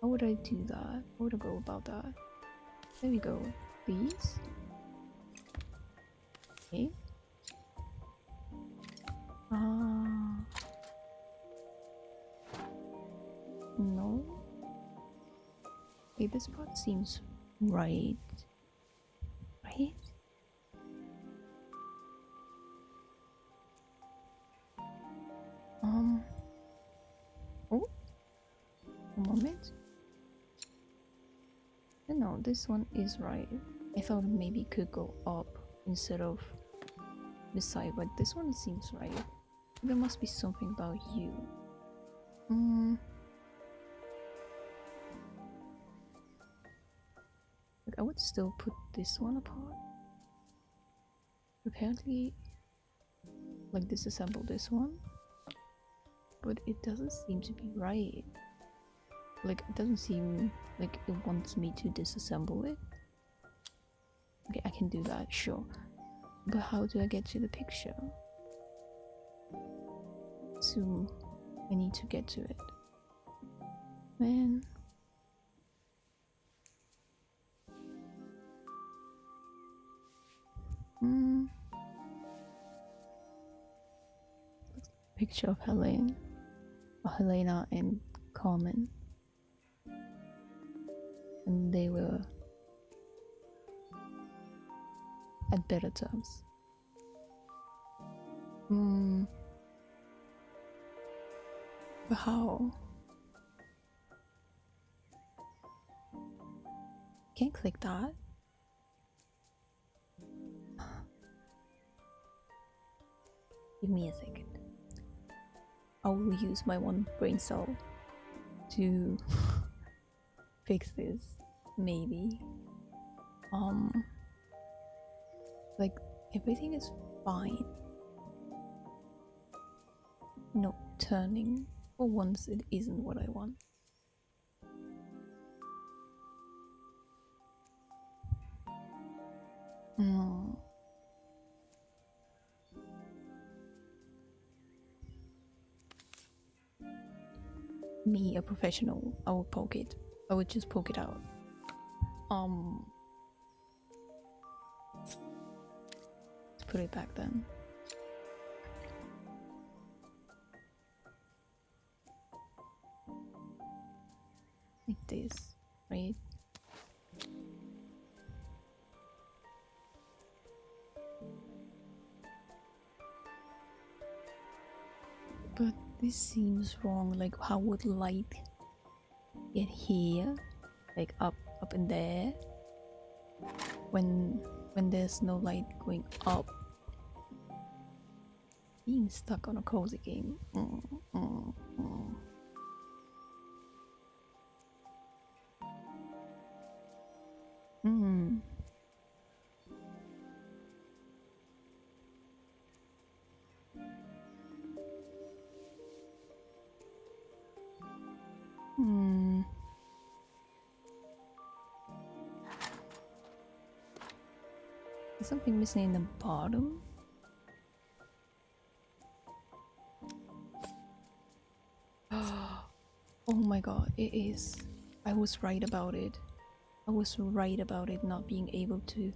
How would I do that? How would I go about that? There we go. Please. Okay. No. Okay, this part seems right. Right? Oh. A moment. No, this one is right. I thought maybe it could go up instead of beside, but this one seems right. There must be something about you. Like, I would still put this one apart. Apparently, like, disassemble this one, but it doesn't seem to be right. Like, it doesn't seem like it wants me to disassemble it. Okay, I can do that, sure. But how do I get to the picture? So, I need to get to it. Man. Picture of Helena and Carmen. And they were at better terms. But how? Can't click that. Give me a second. I will use my one brain cell to fix this. maybe. Like everything is fine. No turning. For once, it isn't what I want. Me, a professional, I would poke it. I would just poke it out. Let's put it back then. Like this, right? But this seems wrong. Like, how would light get here? Like up in there? When there's no light going up? Being stuck on a cozy game. Is something missing in the bottom? Oh my god, it is. I was right about it. I was right about it not being able to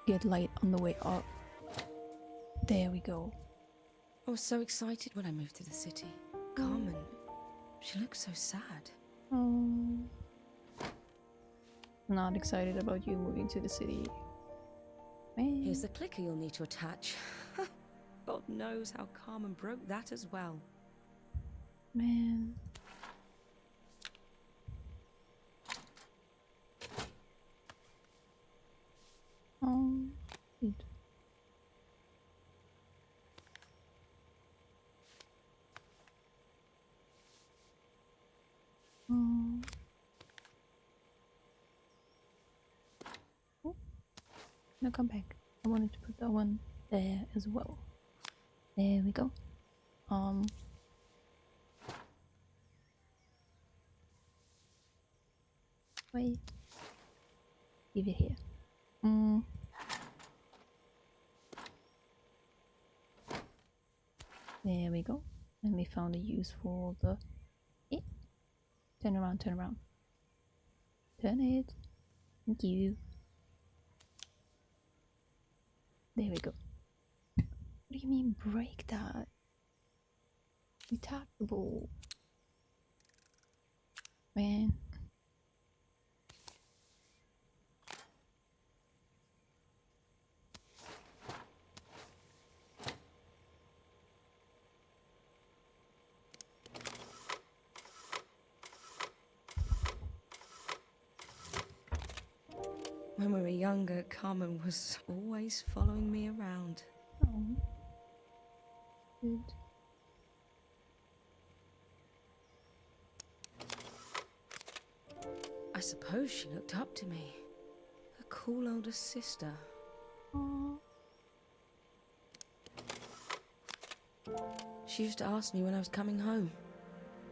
get light on the way up. There we go. I was so excited when I moved to the city. Carmen, she looks so sad. Oh. Not excited about you moving to the city. Man. Here's the clicker you'll need to attach. God knows how Carmen broke that as well. Man. Oh, good. Oh. Oh. No, come back. I wanted to put that one there as well. There we go. Wait. Leave it here. There we go. And we found a use for the... Turn around, turn around. Turn it. Thank you. There we go. What do you mean break that? Retractable. Man. When we were younger, Carmen was always following me around. Oh. Good. I suppose she looked up to me. A cool older sister. Aww. She used to ask me when I was coming home,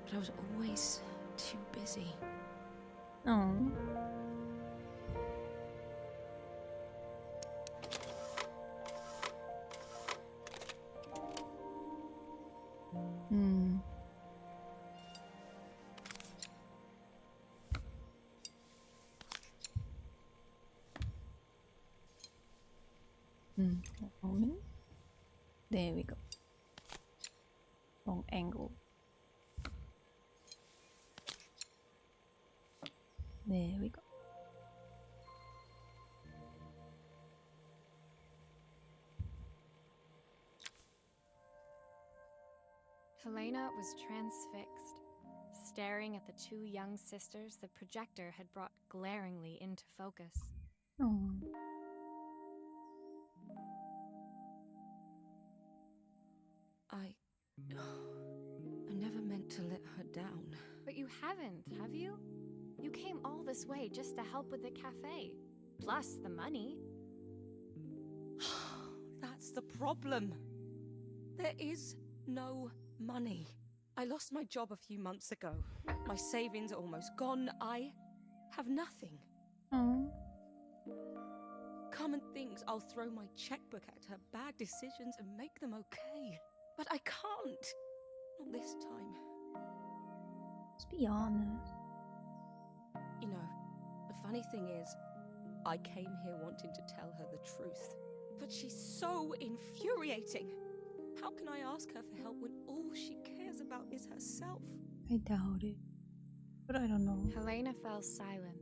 but I was always too busy. Oh. Moment. There we go. Wrong angle. There we go. Helena was transfixed, staring at the two young sisters the projector had brought glaringly into focus. Oh. I never meant to let her down. But you haven't, have you? You came all this way just to help with the cafe, plus the money. That's the problem. There is no money. I lost my job a few months ago. My savings are almost gone. I have nothing. Oh. Carmen thinks I'll throw my checkbook at her bad decisions and make them okay. But I can't. Not this time. Let's be honest. You know, the funny thing is, I came here wanting to tell her the truth. But she's so infuriating. How can I ask her for help when all she cares about is herself? I doubt it. But I don't know. Helena fell silent,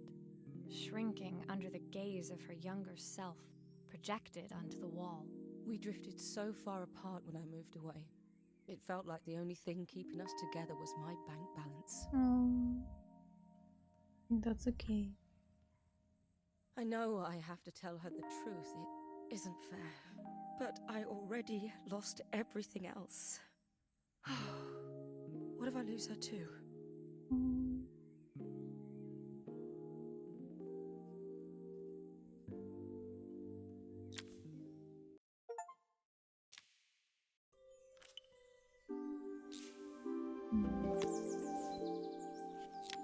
shrinking under the gaze of her younger self, projected onto the wall. We drifted so far apart when I moved away. It felt like the only thing keeping us together was my bank balance. Oh. That's okay. I know I have to tell her the truth. It isn't fair. But I already lost everything else. What if I lose her too? Mm.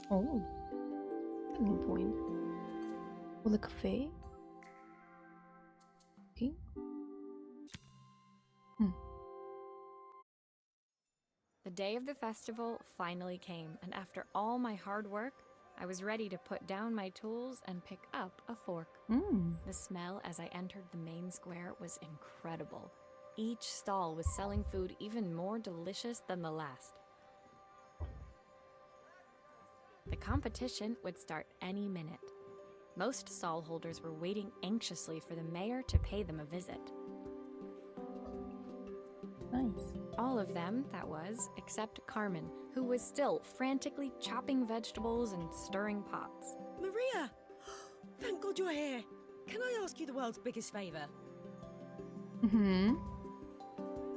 Oh, good point. Well, the cafe. Okay. The day of the festival finally came, and after all my hard work, I was ready to put down my tools and pick up a fork. The smell as I entered the main square was incredible. Each stall was selling food even more delicious than the last. The competition would start any minute. Most stall holders were waiting anxiously for the mayor to pay them a visit. Nice. All of them, that was, except Carmen, who was still frantically chopping vegetables and stirring pots. Maria! Thank God you're here. Can I ask you the world's biggest favour? Mm-hmm.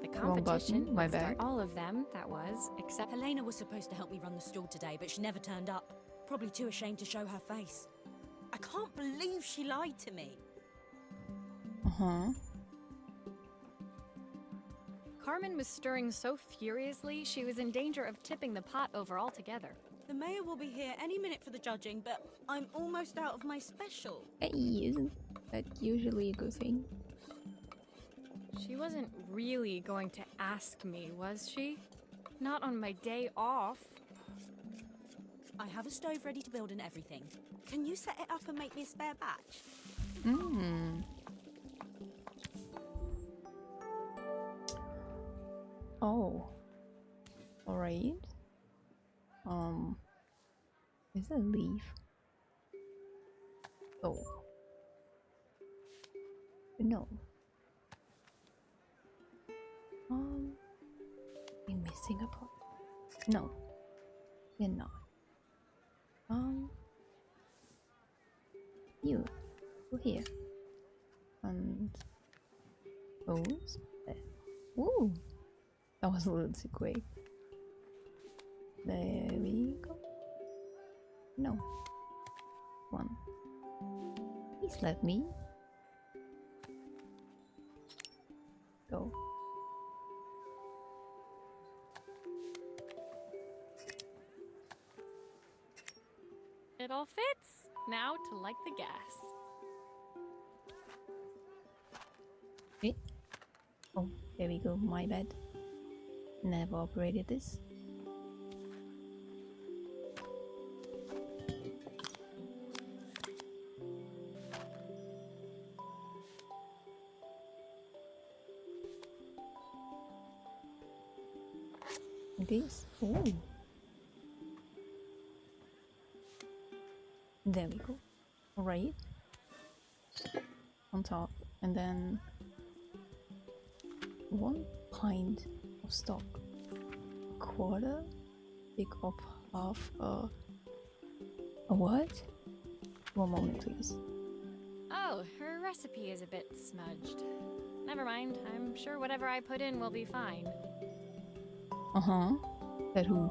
The Wrong competition button, my would start bad. all of them, that was, except Helena was supposed to help me run the stall today, but she never turned up. Probably too ashamed to show her face. I can't believe she lied to me. Uh-huh. Carmen was stirring so furiously she was in danger of tipping the pot over altogether. The mayor will be here any minute for the judging, but I'm almost out of my special. Hey, isn't that usually a good thing? She wasn't really going to ask me, was she? Not on my day off. I have a stove ready to build and everything. Can you set it up and make me a spare batch? Hmm. Oh. Alright. Is that a leaf? Oh. No. You're missing a part. No. You're not. You. Go here. And those there. Ooh. That was a little too quick. There we go. No. One. Please let me go. It all fits. Now to light the gas. Okay. Oh, there we go. My bad. Never operated this. This. Oh. There we go. Alright. On top. And then 1 pint of stock. A quarter. Pick up half a what? One moment, please. Oh, her recipe is a bit smudged. Never mind. I'm sure whatever I put in will be fine. Uh-huh. That who?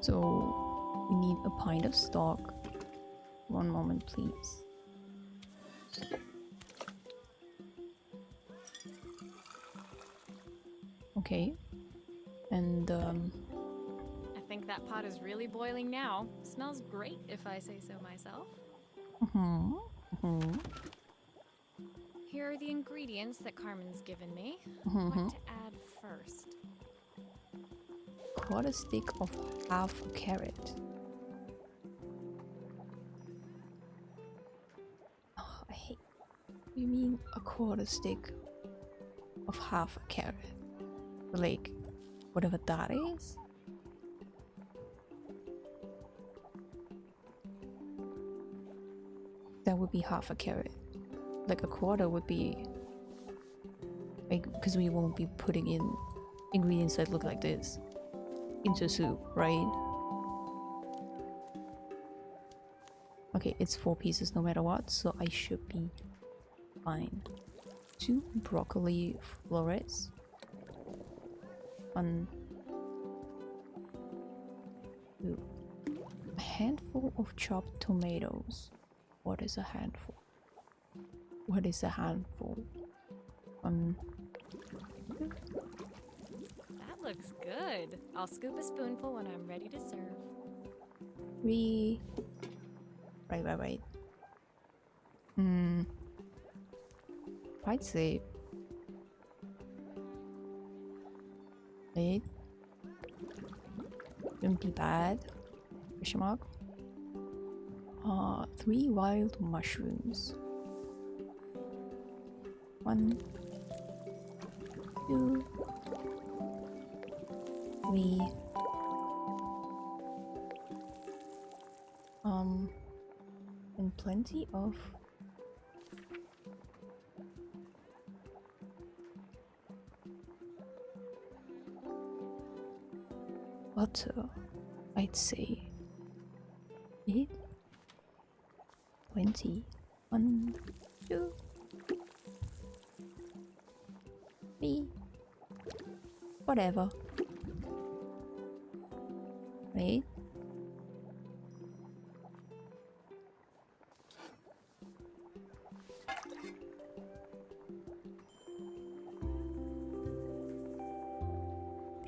So We need a pint of stock. One moment, please. Okay. And I think that pot is really boiling now. Smells great if I say so myself. Here are the ingredients that Carmen's given me. What to add first? quarter stick of half a carrot. Oh, I hate. You mean a quarter stick of half a carrot? Like, whatever that is? That would be half a carrot. Like a quarter would be like, because we won't be putting in ingredients that look like this into soup, right? Okay, it's 4 pieces no matter what, so I should be fine. 2 broccoli florets. 1, 2. A handful of chopped tomatoes. What is a handful? What is a handful? That looks good. I'll scoop a spoonful when I'm ready to serve. 3. Right. I'd say 8. Wouldn't be bad. Question mark. 3 wild mushrooms. 1, 2, 3. And plenty of butter, I'd say. 8, 20. 1, 2, 3. Whatever. Right?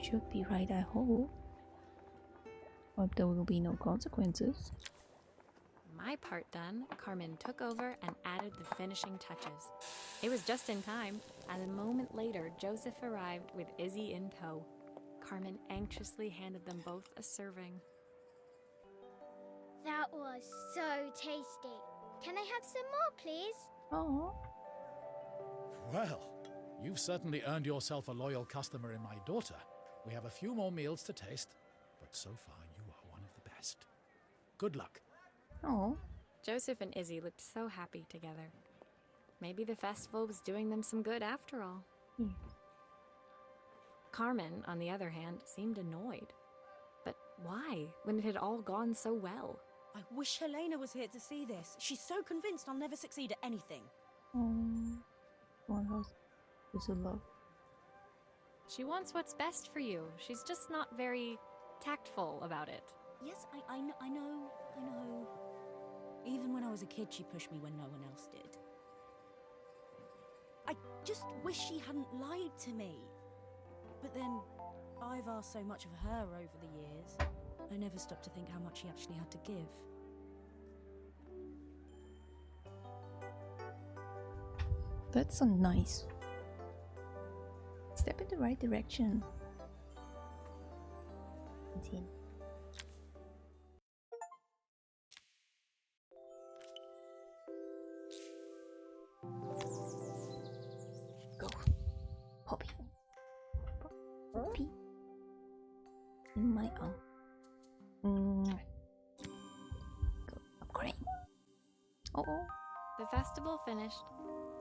Should be right, I hope. Hope there will be no consequences. My part done, Carmen took over and added the finishing touches. It was just in time, as a moment later, Joseph arrived with Izzy in tow. Carmen anxiously handed them both a serving. That was so tasty. Can I have some more, please? Oh, Well, you've certainly earned yourself a loyal customer in my daughter. We have a few more meals to taste, but so far you are one of the best. Good luck. oh. Joseph and Izzy looked so happy together. Maybe the festival was doing them some good after all. Carmen, on the other hand, seemed annoyed. But why, when it had all gone so well? I wish Helena was here to see this. She's so convinced I'll never succeed at anything. One house is a love. She wants what's best for you. She's just not very tactful about it. Yes, I know. Even when I was a kid, she pushed me when no one else did. I just wish she hadn't lied to me. But then, I've asked so much of her over the years. I never stopped to think how much she actually had to give. That's a nice step in the right direction. 19. Go. Poppy. Poppy. In my arm. Go. Cream. Oh. The festival finished.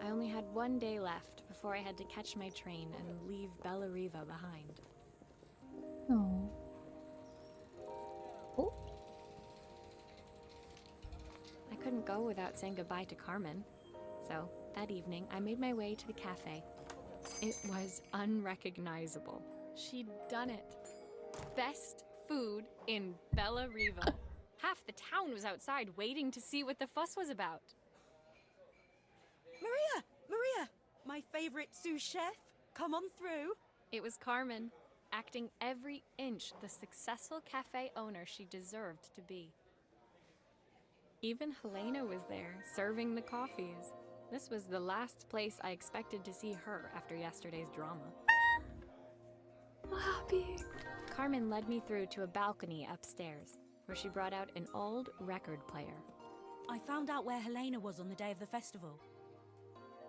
I only had 1 day left before I had to catch my train and leave Bellariva behind. No. Oh. I couldn't go without saying goodbye to Carmen. So, that evening, I made my way to the cafe. It was unrecognizable. She'd done it. Best food in Bellariva. Half the town was outside waiting to see what the fuss was about. Maria! Maria! My favourite sous chef. Come on through. It was Carmen, acting every inch the successful cafe owner she deserved to be. Even Helena was there, serving the coffees. This was the last place I expected to see her after yesterday's drama. So happy. Carmen led me through to a balcony upstairs, where she brought out an old record player. I found out where Helena was on the day of the festival.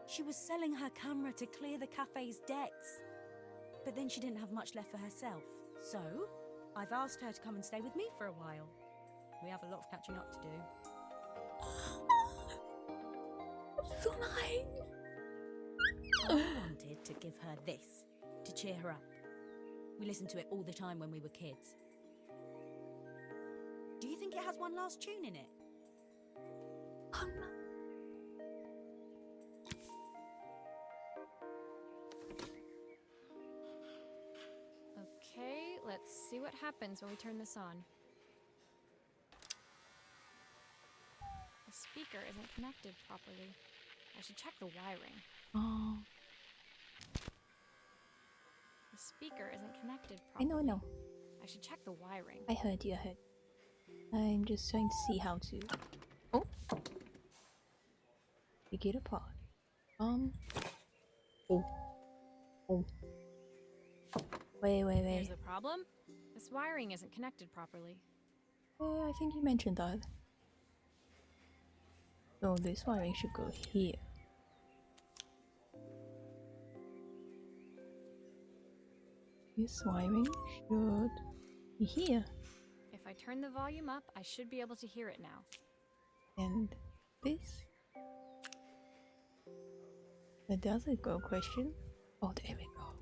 She was selling her camera to clear the cafe's debts. But then she didn't have much left for herself. So, I've asked her to come and stay with me for a while. We have a lot of catching up to do. So nice. I wanted to give her this, to cheer her up. We listened to it all the time when we were kids. Do you think it has one last tune in it? Okay, let's see what happens when we turn this on. The speaker isn't connected properly. I should check the wiring. Oh, The speaker isn't connected I properly. know. I should check the wiring. I heard you. I heard. I'm just trying to see how to. Oh, pick it apart. Oh. Oh. Wait. Here's the problem. This wiring isn't connected properly. I think you mentioned that. So this wiring should go here. This wiring should be here. If I turn the volume up, I should be able to hear it now. And this. Where does it go? Question. Oh, there we go.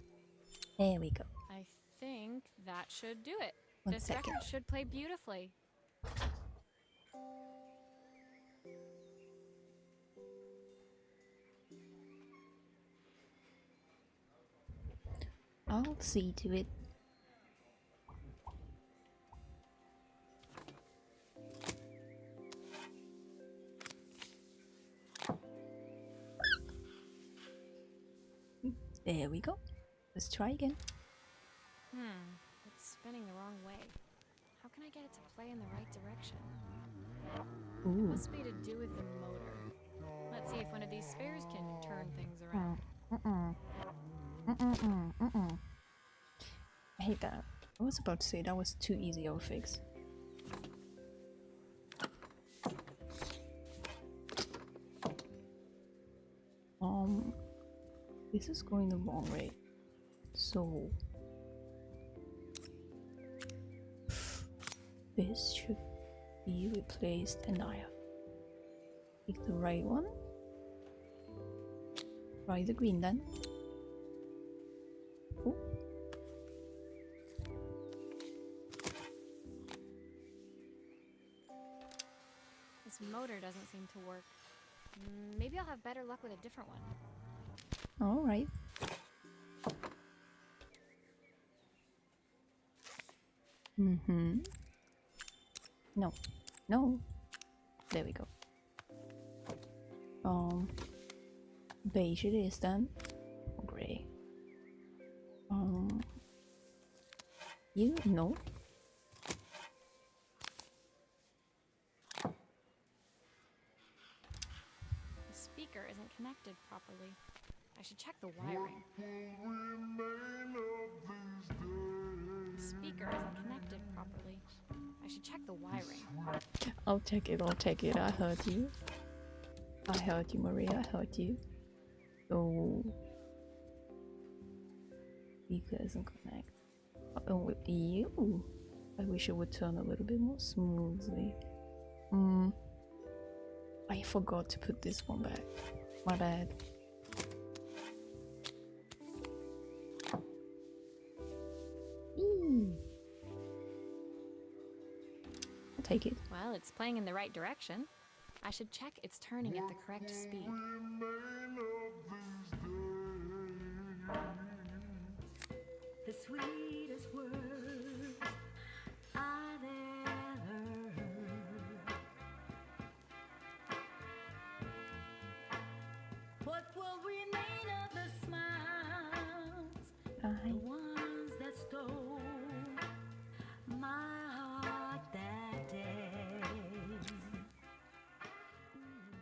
There we go. I think that should do it. One This second. record should play beautifully. I'll see to it. There we go. Let's try again. It's spinning the wrong way. How can I get it to play in the right direction? Ooh. Must be to do with the motor. Let's see if one of these spares can turn things around. I hate that. I was about to say that was too easy of a fix. This is going the wrong way. So this should be replaced, and I pick the right one. Try the green then. Oh. This motor doesn't seem to work. Maybe I'll have better luck with a different one. All right. No. No. There we go. Beige it is then. Gray. You know. The speaker isn't connected properly. I should check the wiring. The speaker isn't connected properly. I should check the wiring. I'll take it. I'll take it. I heard you. I heard you, Maria. I heard you. So speaker isn't connected. Oh, with you. I wish it would turn a little bit more smoothly. I forgot to put this one back. My bad. I'll take it. Well, it's playing in the right direction. I should check it's turning at the correct speed. The sweetest words I've ever heard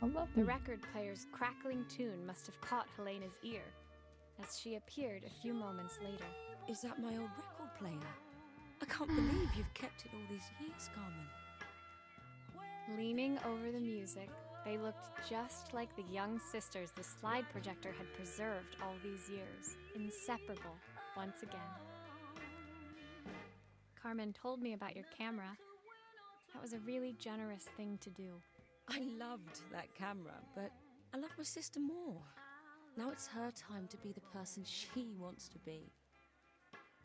How lovely. The record player's crackling tune must have caught Helena's ear, as she appeared a few moments later. Is that my old record player? I can't believe you've kept it all these years, Carmen. Leaning over the music, they looked just like the young sisters the slide projector had preserved all these years, inseparable once again. Carmen told me about your camera. That was a really generous thing to do. I loved that camera, but I love my sister more. Now it's her time to be the person she wants to be.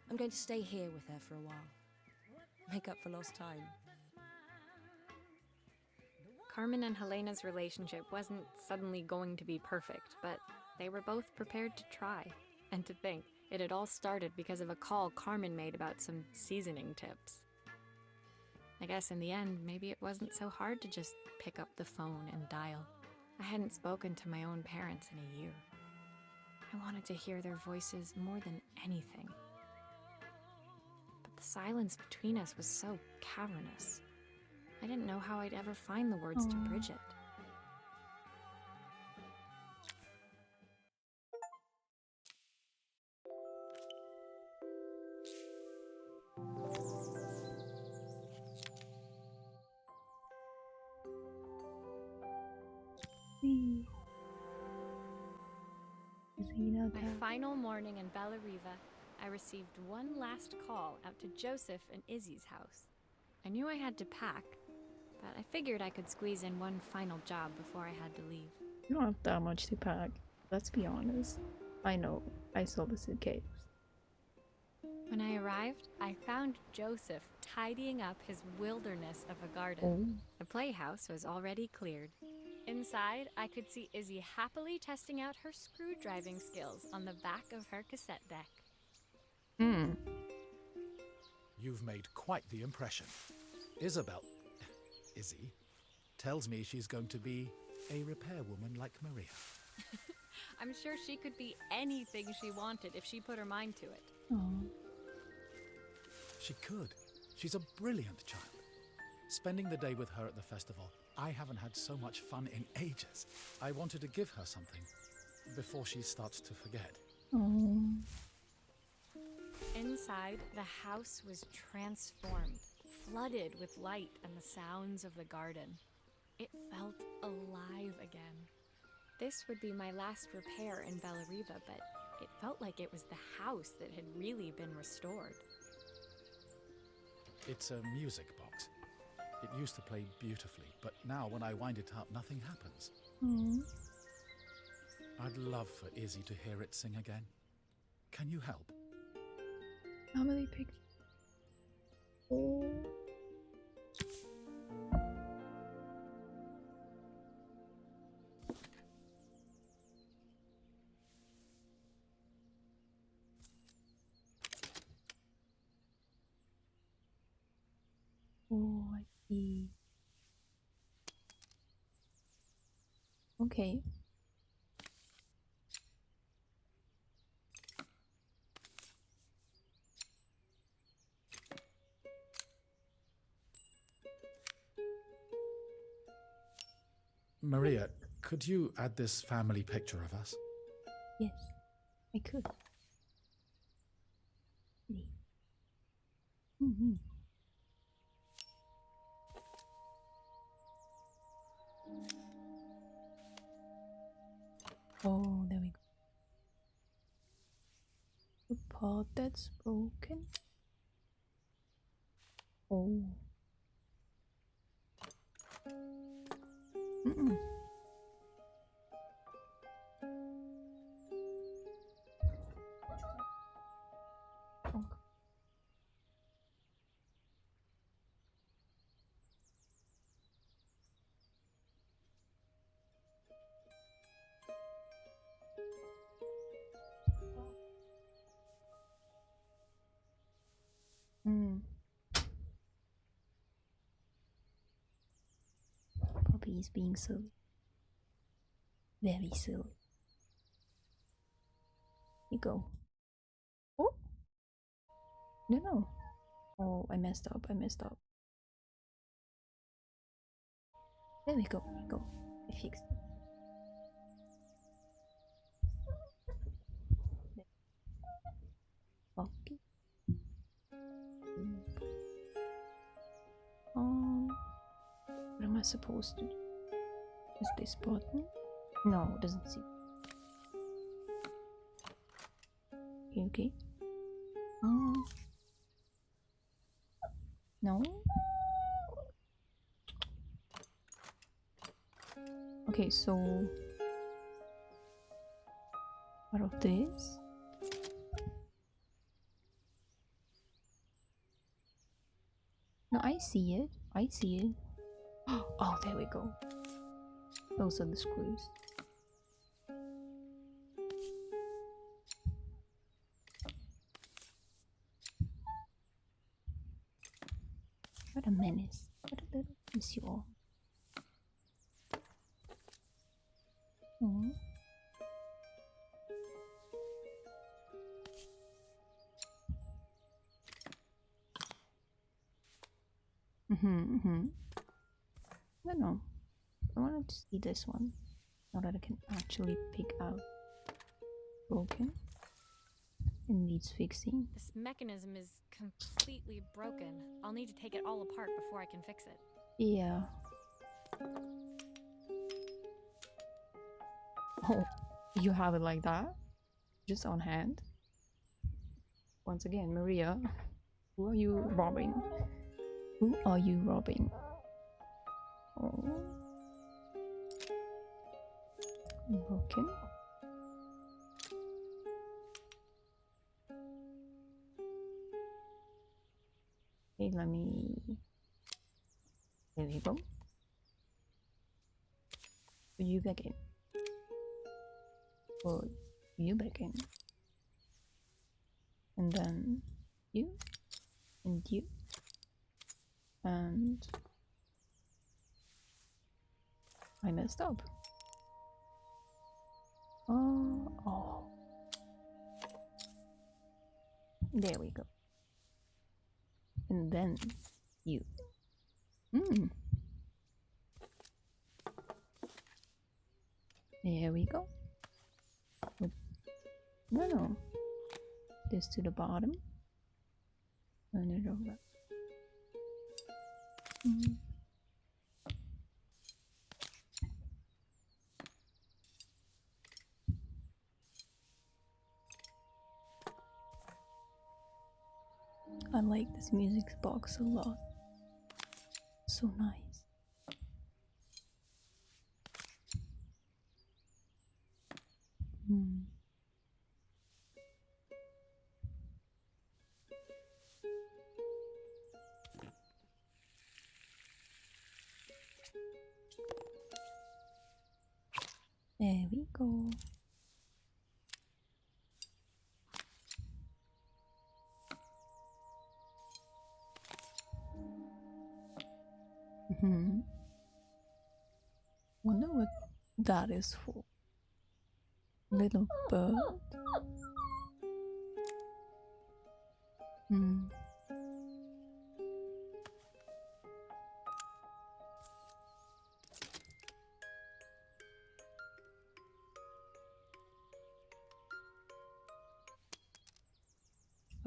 I'm going to stay here with her for a while. Make up for lost time. Carmen and Helena's relationship wasn't suddenly going to be perfect, but they were both prepared to try. And to think, it had all started because of a call Carmen made about some seasoning tips. I guess in the end, maybe it wasn't so hard to just pick up the phone and dial. I hadn't spoken to my own parents in a year. I wanted to hear their voices more than anything. But the silence between us was so cavernous. I didn't know how I'd ever find the words to bridge it. My final morning in Bellariva, I received one last call out to Joseph and Izzy's house. I knew I had to pack, but I figured I could squeeze in one final job before I had to leave. You don't have that much to pack. Let's be honest. I know. I saw the suitcase. When I arrived, I found Joseph tidying up his wilderness of a garden. The playhouse was already cleared. Inside, I could see Izzy happily testing out her screw driving skills on the back of her cassette deck. You've made quite the impression. Izzy, tells me she's going to be a repairwoman like Maria. I'm sure she could be anything she wanted if she put her mind to it. She could. She's a brilliant child. Spending the day with her at the festival, I haven't had so much fun in ages. I wanted to give her something before she starts to forget. Inside, the house was transformed, flooded with light and the sounds of the garden. It felt alive again. This would be my last repair in Bellariva, but it felt like it was the house that had really been restored. It's a music box. It used to play beautifully, but now when I wind it up, nothing happens. I'd love for Izzy to hear it sing again. Can you help? Family picture. Oh, I see. Okay. Maria, could you add this family picture of us? Yes, I could. Oh, there we go. The part that's broken. Oh. Okay. Poppy is being silly. Very silly. You go. Oh! No. Oh, I messed up. There we go. I fixed it. Okay. What am I supposed to do? Is this button? No, it doesn't see. Okay. No. Okay, so out of this. No, I see it. I see it. Oh, there we go. Those are the screws. What a menace. What a little miss you all. Oh. No. I wanted to see this one. Now that I can actually pick out broken. It needs fixing. This mechanism is completely broken. I'll need to take it all apart before I can fix it. Yeah. Oh, you have it like that? Just on hand? Once again, Maria, who are you robbing? Who are you robbing? Oh. Broken. Okay, let me... There we go. Put you back in. Put you back in. And then you. And you. And... I messed up. Oh. There we go. And then you. There we go. No. This to the bottom. Turn it over. I like this music box a lot. So nice. There we go. Wonder what that is for. Little bird.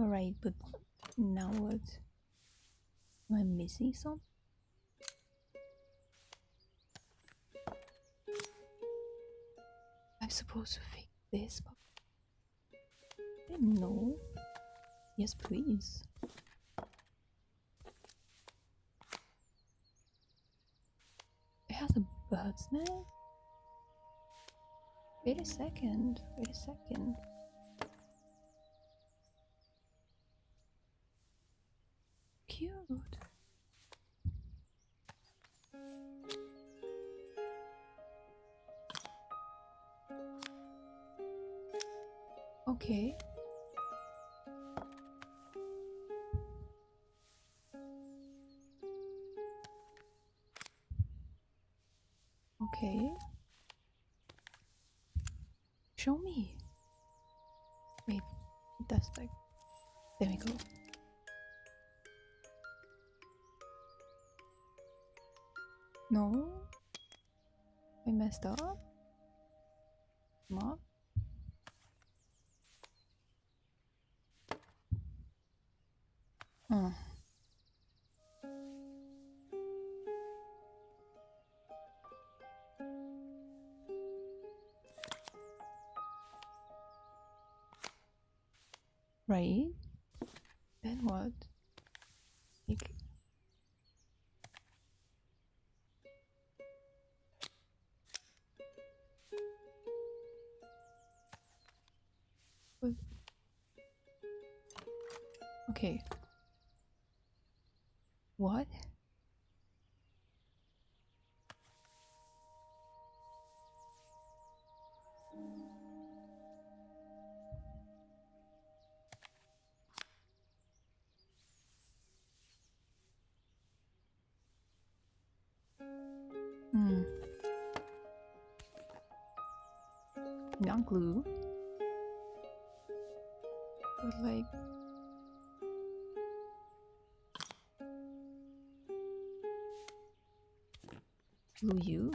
Alright, but now what? Am I missing something? I'm supposed to fix this, but no. Yes, please. It has a bird's nest? Wait a second. Cute. Okay. Okay. Show me. Wait, that's like... There we go. No? I messed up? What? Oh. Right? Then what? Like, what? Okay. What? Hmm. Not glue. But like... glue you?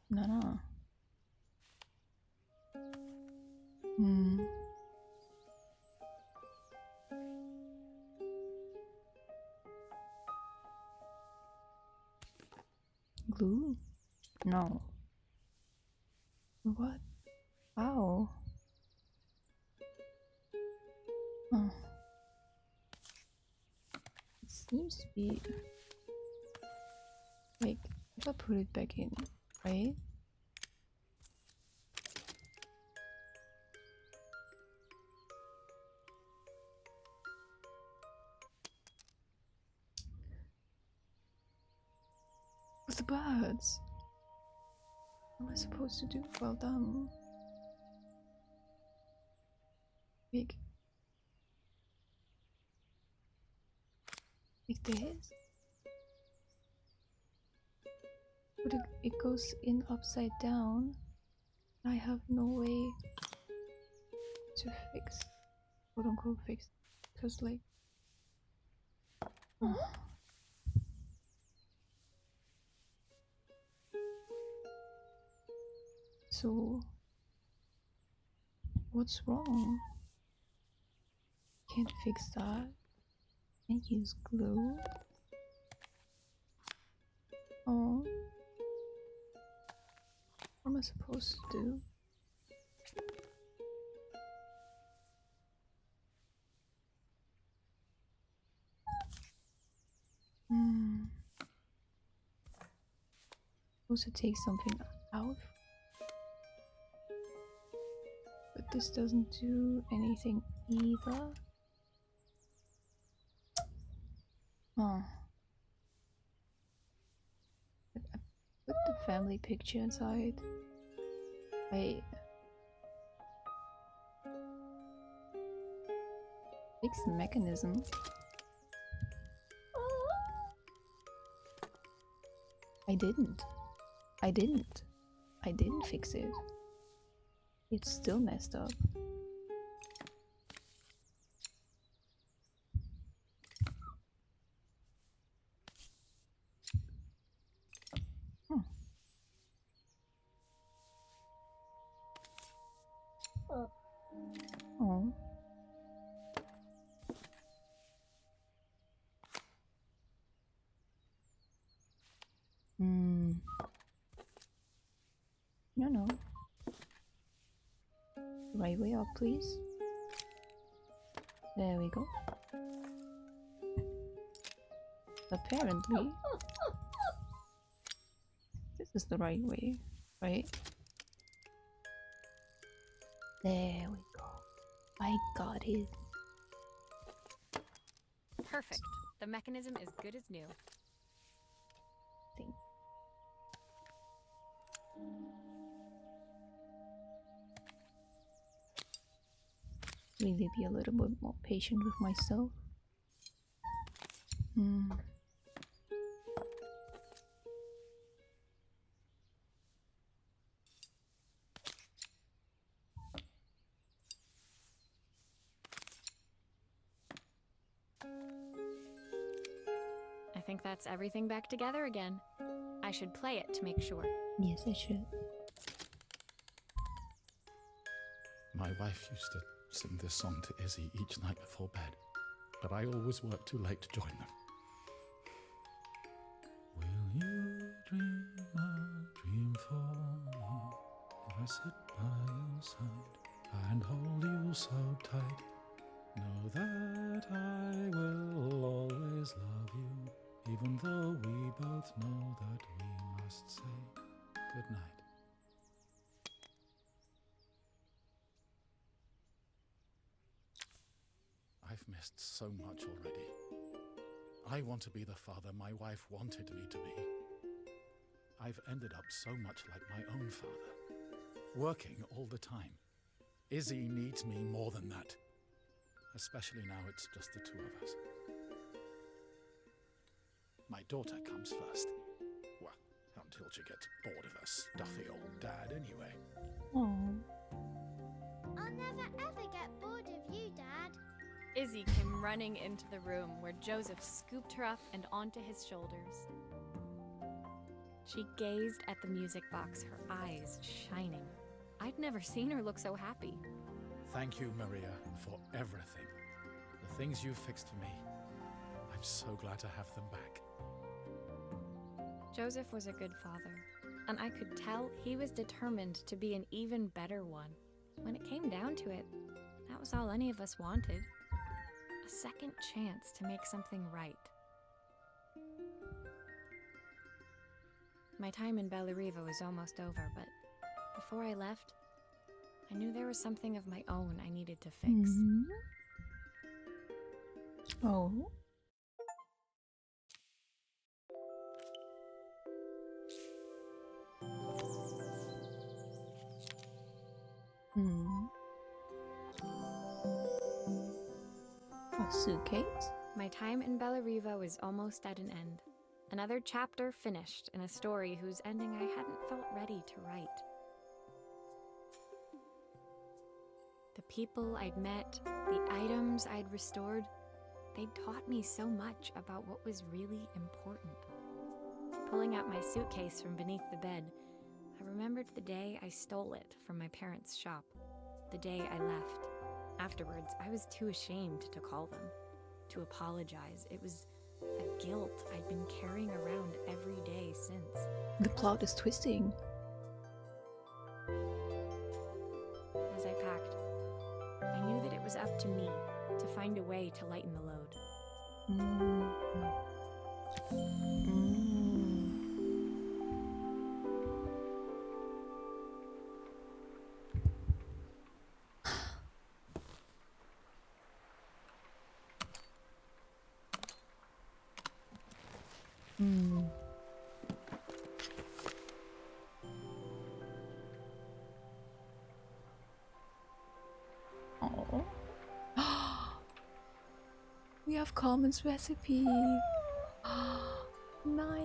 No. Hmm. Glue? No. What? How? Oh. It seems to be... like, if I put it back in, right? What's the birds? What am I supposed to do? Well done. Like this? But it goes in upside down. I have no way to fix, quote unquote fix, because like... So what's wrong? Can't fix that. Can't use glue. Oh, what am I supposed to do? Supposed to take something out, but this doesn't do anything either. Oh. I put the family picture inside. Wait. Fix the mechanism. I didn't fix it. It's still messed up. Oh. No. Right way up, please. There we go. Apparently, this is the right way, right? There we go. I got it. Perfect. The mechanism is good as new. Thing. Really be a little bit more patient with myself. I think that's everything back together again. I should play it to make sure. Yes, I should. My wife used to sing this song to Izzy each night before bed, but I always worked too late to join them. Will you dream a dream for me if I sit by your side and hold you so tight? Know that I will always love you, even though we both know that we must say goodnight. I've missed so much already. I want to be the father my wife wanted me to be. I've ended up so much like my own father, working all the time. Izzy needs me more than that, especially now it's just the two of us. My daughter comes first. Well, until she gets bored of her stuffy old dad anyway. Oh. I'll never ever get bored of you, Dad. Izzy came running into the room where Joseph scooped her up and onto his shoulders. She gazed at the music box, her eyes shining. I'd never seen her look so happy. Thank you, Maria, for everything. The things you fixed for me. I'm so glad to have them back. Joseph was a good father, and I could tell he was determined to be an even better one. When it came down to it, that was all any of us wanted. A second chance to make something right. My time in Bellariva was almost over, but before I left, I knew there was something of my own I needed to fix. Mhm. Oh. Hmm. A suitcase? My time in Bellariva was almost at an end. Another chapter finished in a story whose ending I hadn't felt ready to write. The people I'd met, the items I'd restored, they'd taught me so much about what was really important. Pulling out my suitcase from beneath the bed, I remembered the day I stole it from my parents' shop, the day I left. Afterwards, I was too ashamed to call them, to apologize. It was a guilt I'd been carrying around every day since. The plot is twisting. As I packed, I knew that it was up to me to find a way to lighten the load. Mm. Mm. Hmm. Oh. We have Carmen's recipe. Nice.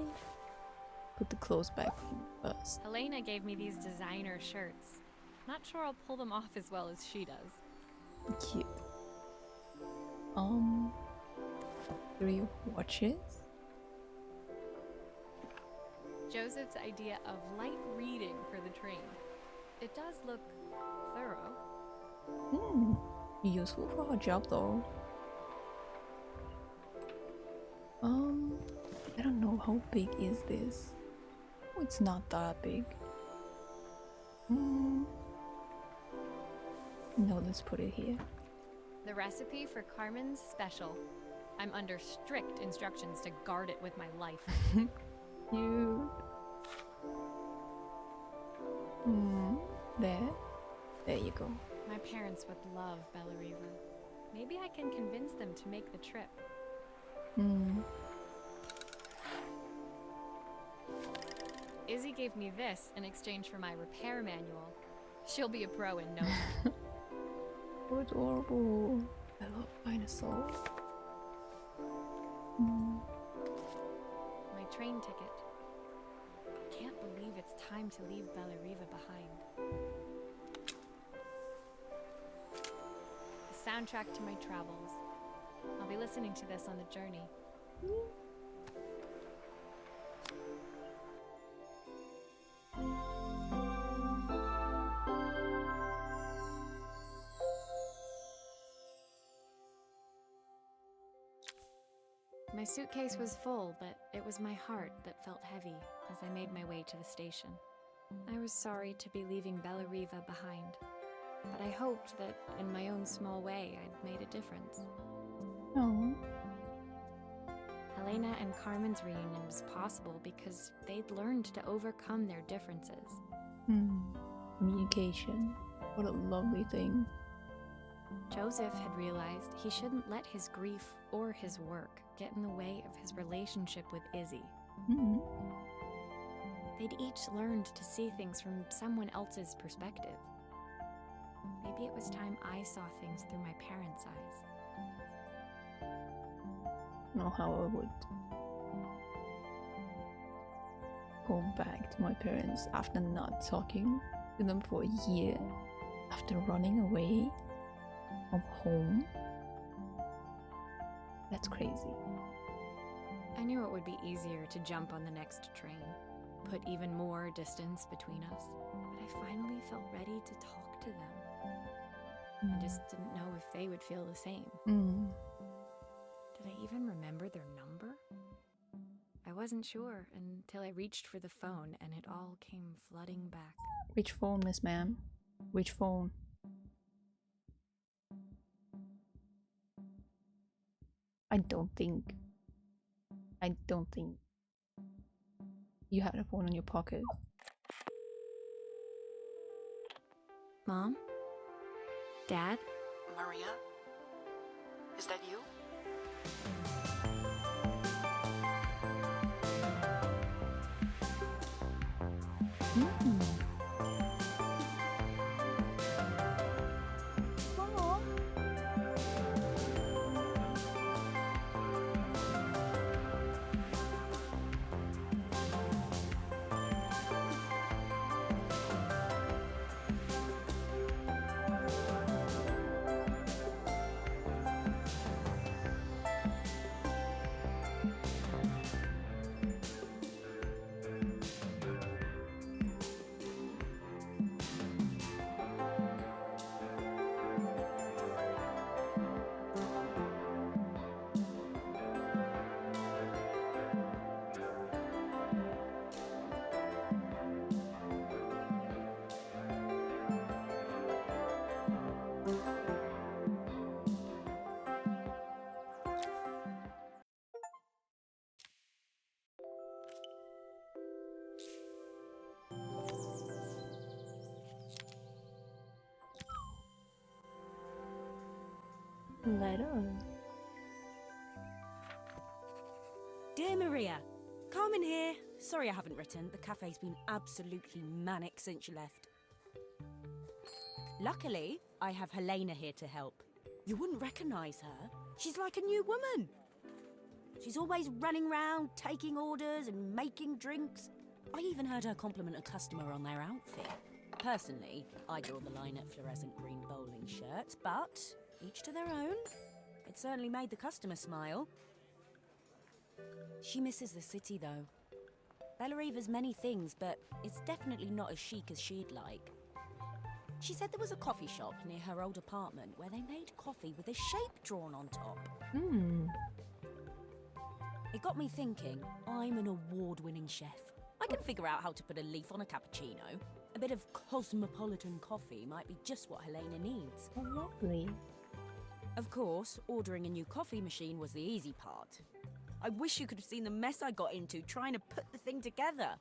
Put the clothes back first. Helena gave me these designer shirts. Not sure I'll pull them off as well as she does. Cute. 3 watches. Joseph's idea of light reading for the train. It does look thorough. Hmm. Useful for our job though. I don't know how big is this. Oh, it's not that big. No, let's put it here. The recipe for Carmen's special. I'm under strict instructions to guard it with my life. You. There you go. My parents would love Bellariva. Maybe I can convince them to make the trip. Izzy gave me this in exchange for my repair manual. She'll be a pro in no time. So adorable. I love dinosaurs. My train ticket. Can't believe it's time to leave Bellariva behind. The soundtrack to my travels. I'll be listening to this on the journey. My suitcase was full, but it was my heart that felt heavy as I made my way to the station. I was sorry to be leaving Bellariva behind, but I hoped that in my own small way I'd made a difference. Oh. Helena and Carmen's reunion was possible because they'd learned to overcome their differences. Communication. What a lovely thing. Joseph had realized he shouldn't let his grief or his work get in the way of his relationship with Izzy. They'd each learned to see things from someone else's perspective. Maybe it was time I saw things through my parents' eyes. Know how I would go back to my parents after not talking to them for a year, after running away from home. That's crazy. I knew it would be easier to jump on the next train, put even more distance between us, but I finally felt ready to talk to them. I just didn't know if they would feel the same. Did I even remember their number? I wasn't sure until I reached for the phone and it all came flooding back. Which phone, Miss Ma'am? Which phone? I don't think you had a phone in your pocket. Mom? Dad? Maria? Is that you? Letter. Dear Maria, Carmen here. Sorry I haven't written. The cafe's been absolutely manic since you left. Luckily, I have Helena here to help. You wouldn't recognise her. She's like a new woman. She's always running round, taking orders and making drinks. I even heard her compliment a customer on their outfit. Personally, I draw the line at fluorescent green bowling shirts, but each to their own. It certainly made the customer smile. She misses the city, though. Bellariva's many things, but it's definitely not as chic as she'd like. She said there was a coffee shop near her old apartment where they made coffee with a shape drawn on top. It got me thinking, I'm an award-winning chef. I can figure out how to put a leaf on a cappuccino. A bit of cosmopolitan coffee might be just what Helena needs. Oh, lovely. Of course, ordering a new coffee machine was the easy part. I wish you could have seen the mess I got into trying to put the thing together.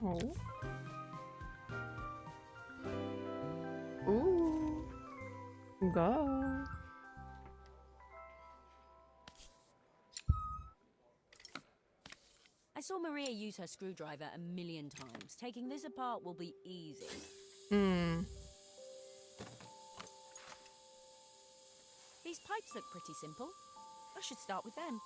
Oh. Ooh. Go. I saw Maria use her screwdriver a million times. Taking this apart will be easy. These pipes look pretty simple. I should start with them.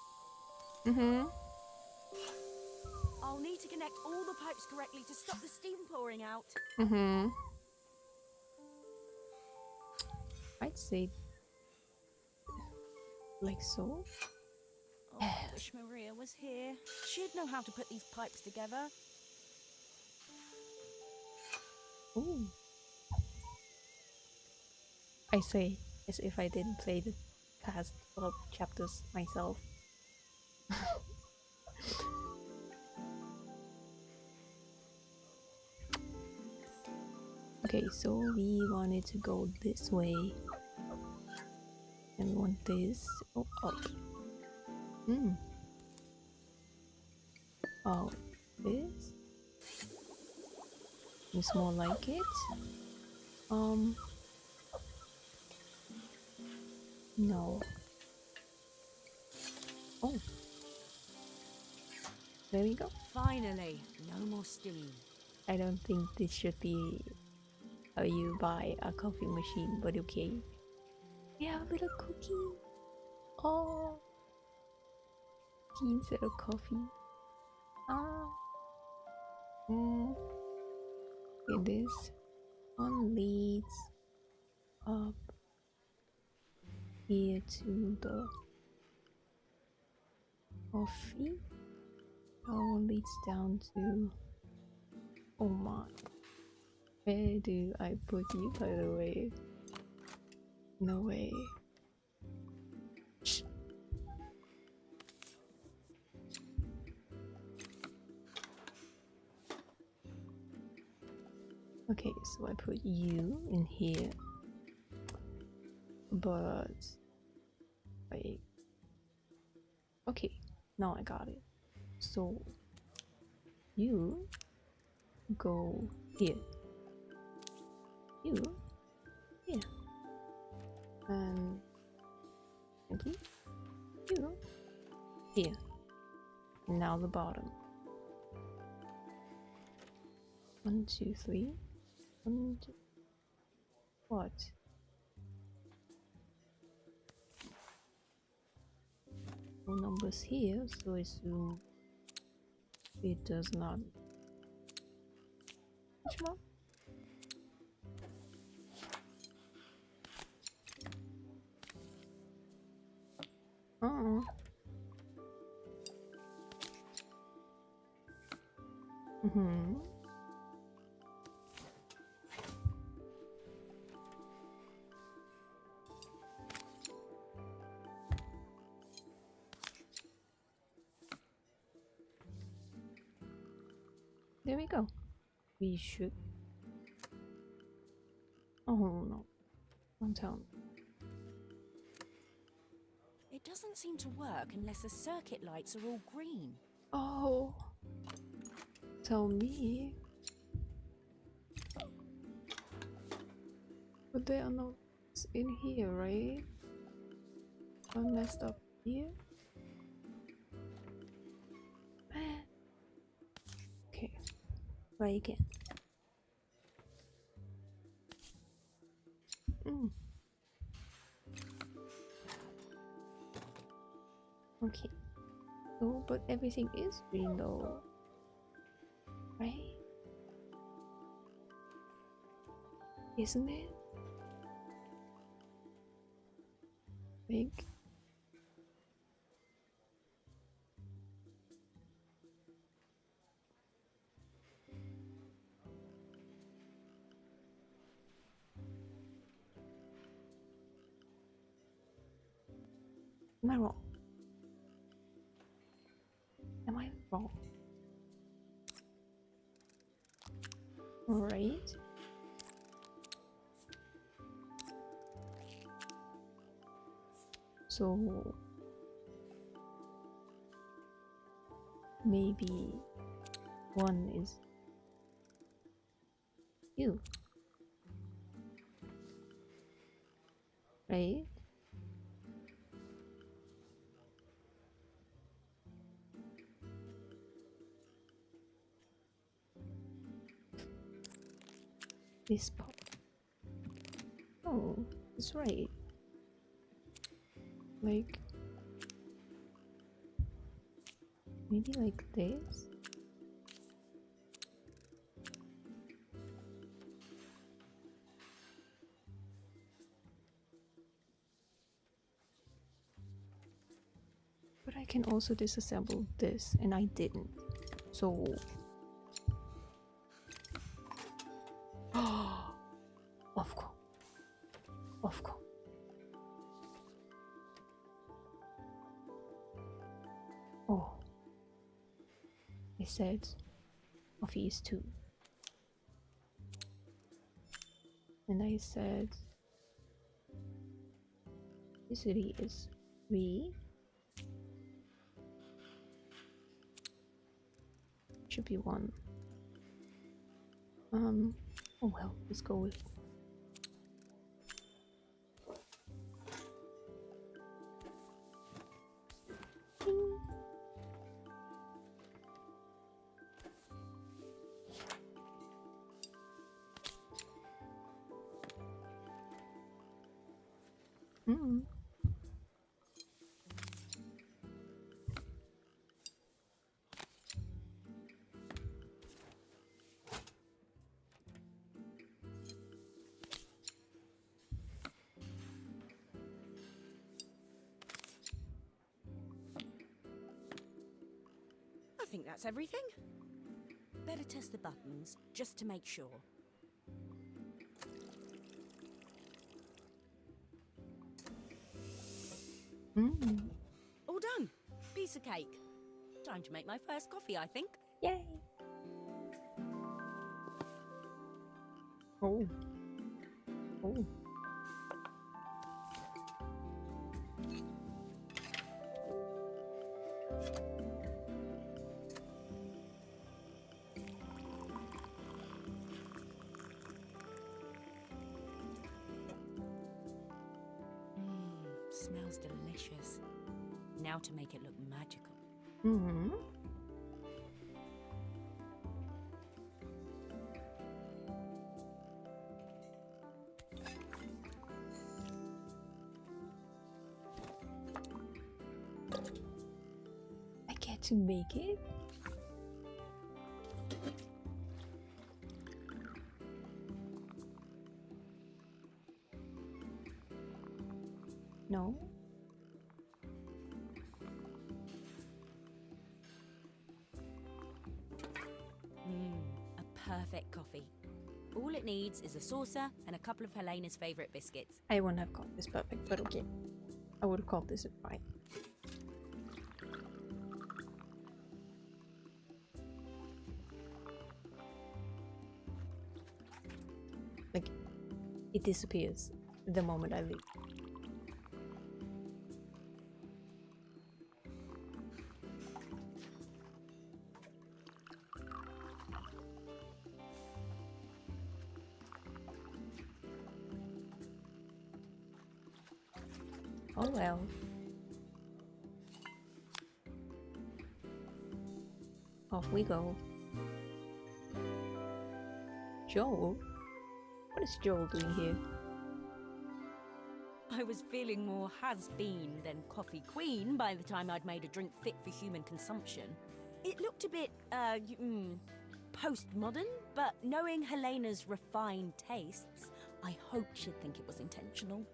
I'll need to connect all the pipes correctly to stop the steam pouring out. I'd say like so. Oh, I wish Maria was here. She'd know how to put these pipes together. Ooh. I say as if I didn't play the past 12 chapters myself. Okay, so we wanted to go this way. And we want this. Oh, up. Oh, this? It's more like it. No. Oh. There we go. Finally, no more steam. I don't think this should be how you buy a coffee machine, but okay. We have a little cookie. Oh. Tea instead of coffee. Okay, this one leads up here to the coffee. That one leads down to... Oh my. Where do I put you, by the way? No way. Shh. Okay, so I put you in here. But... wait. Okay, now I got it. So... you... go here. You... here. And... okay. You... here. And now the bottom. 1, 2, 3. 1, 2... what? No numbers here, so I assume it does not. Which one? There we go. We should... oh no. Don't tell me. It doesn't seem to work unless the circuit lights are all green. Oh. Tell me. But they are not in here, right? I messed up here. Man. Okay. Try again. Okay. Oh, but everything is green though. Right? Isn't it? Like... am I wrong? Am I wrong? Alright. So maybe one is you, right? This part. Oh, that's right. Like, maybe like this? But I can also disassemble this, and I didn't. So... of course. Of course. said coffee is 2. And I said electricity is 3. Should be 1. Oh well, let's go with I think that's everything. Better test the buttons, just to make sure. All done. Piece of cake. Time to make my first coffee, I think. yay! Oh. Oh. Smells delicious. Now to make it look magical. Mm-hmm. I get to make it. No. A perfect coffee. All it needs is a saucer and a couple of Helena's favourite biscuits. I wouldn't have called this perfect, but okay. I would have called this a 5. Like, it disappears the moment I leave. Oh well. Off we go. Joel? What is Joel doing here? I was feeling more has-been than coffee queen by the time I'd made a drink fit for human consumption. It looked a bit, postmodern, but knowing Helena's refined tastes, I hoped she'd think it was intentional.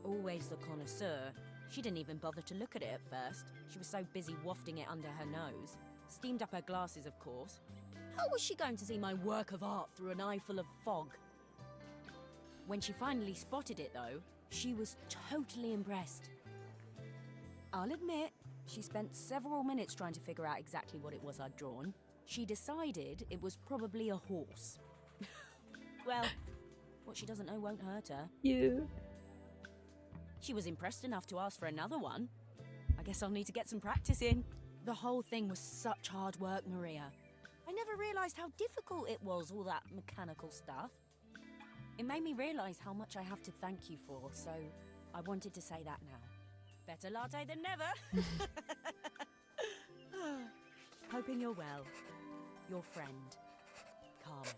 Always the connoisseur, she didn't even bother to look at it at first. She was so busy wafting it under her nose. Steamed up her glasses, of course. How was she going to see my work of art through an eye full of fog? When she finally spotted it, though, she was totally impressed. I'll admit, she spent several minutes trying to figure out exactly what it was I'd drawn. She decided it was probably a horse. Well, what she doesn't know won't hurt her. You. She was impressed enough to ask for another one. I guess I'll need to get some practice in. The whole thing was such hard work, Maria. I never realised how difficult it was, all that mechanical stuff. It made me realise how much I have to thank you for, so I wanted to say that now. Better latte than never. Hoping you're well. Your friend, Carmen.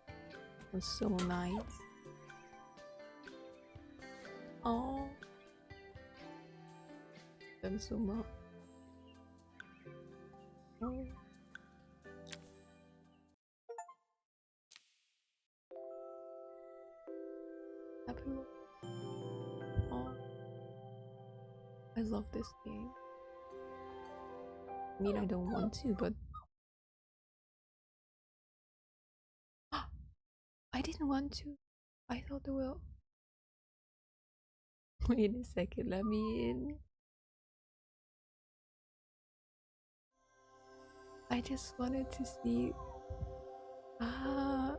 It was so nice. Oh, thanks so much. Oh. Happy one. Oh, I love this game. I mean, I don't want to, but I didn't want to. I thought they will. Wait a second, let me in. I just wanted to see. Ah.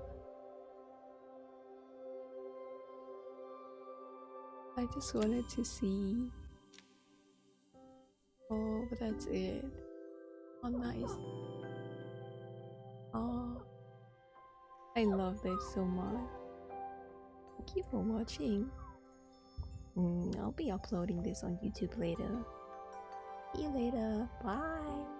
I just wanted to see. Oh, but that's it. Oh, nice. Oh, I love that so much. Thank you for watching. I'll be uploading this on YouTube later. See you later. Bye.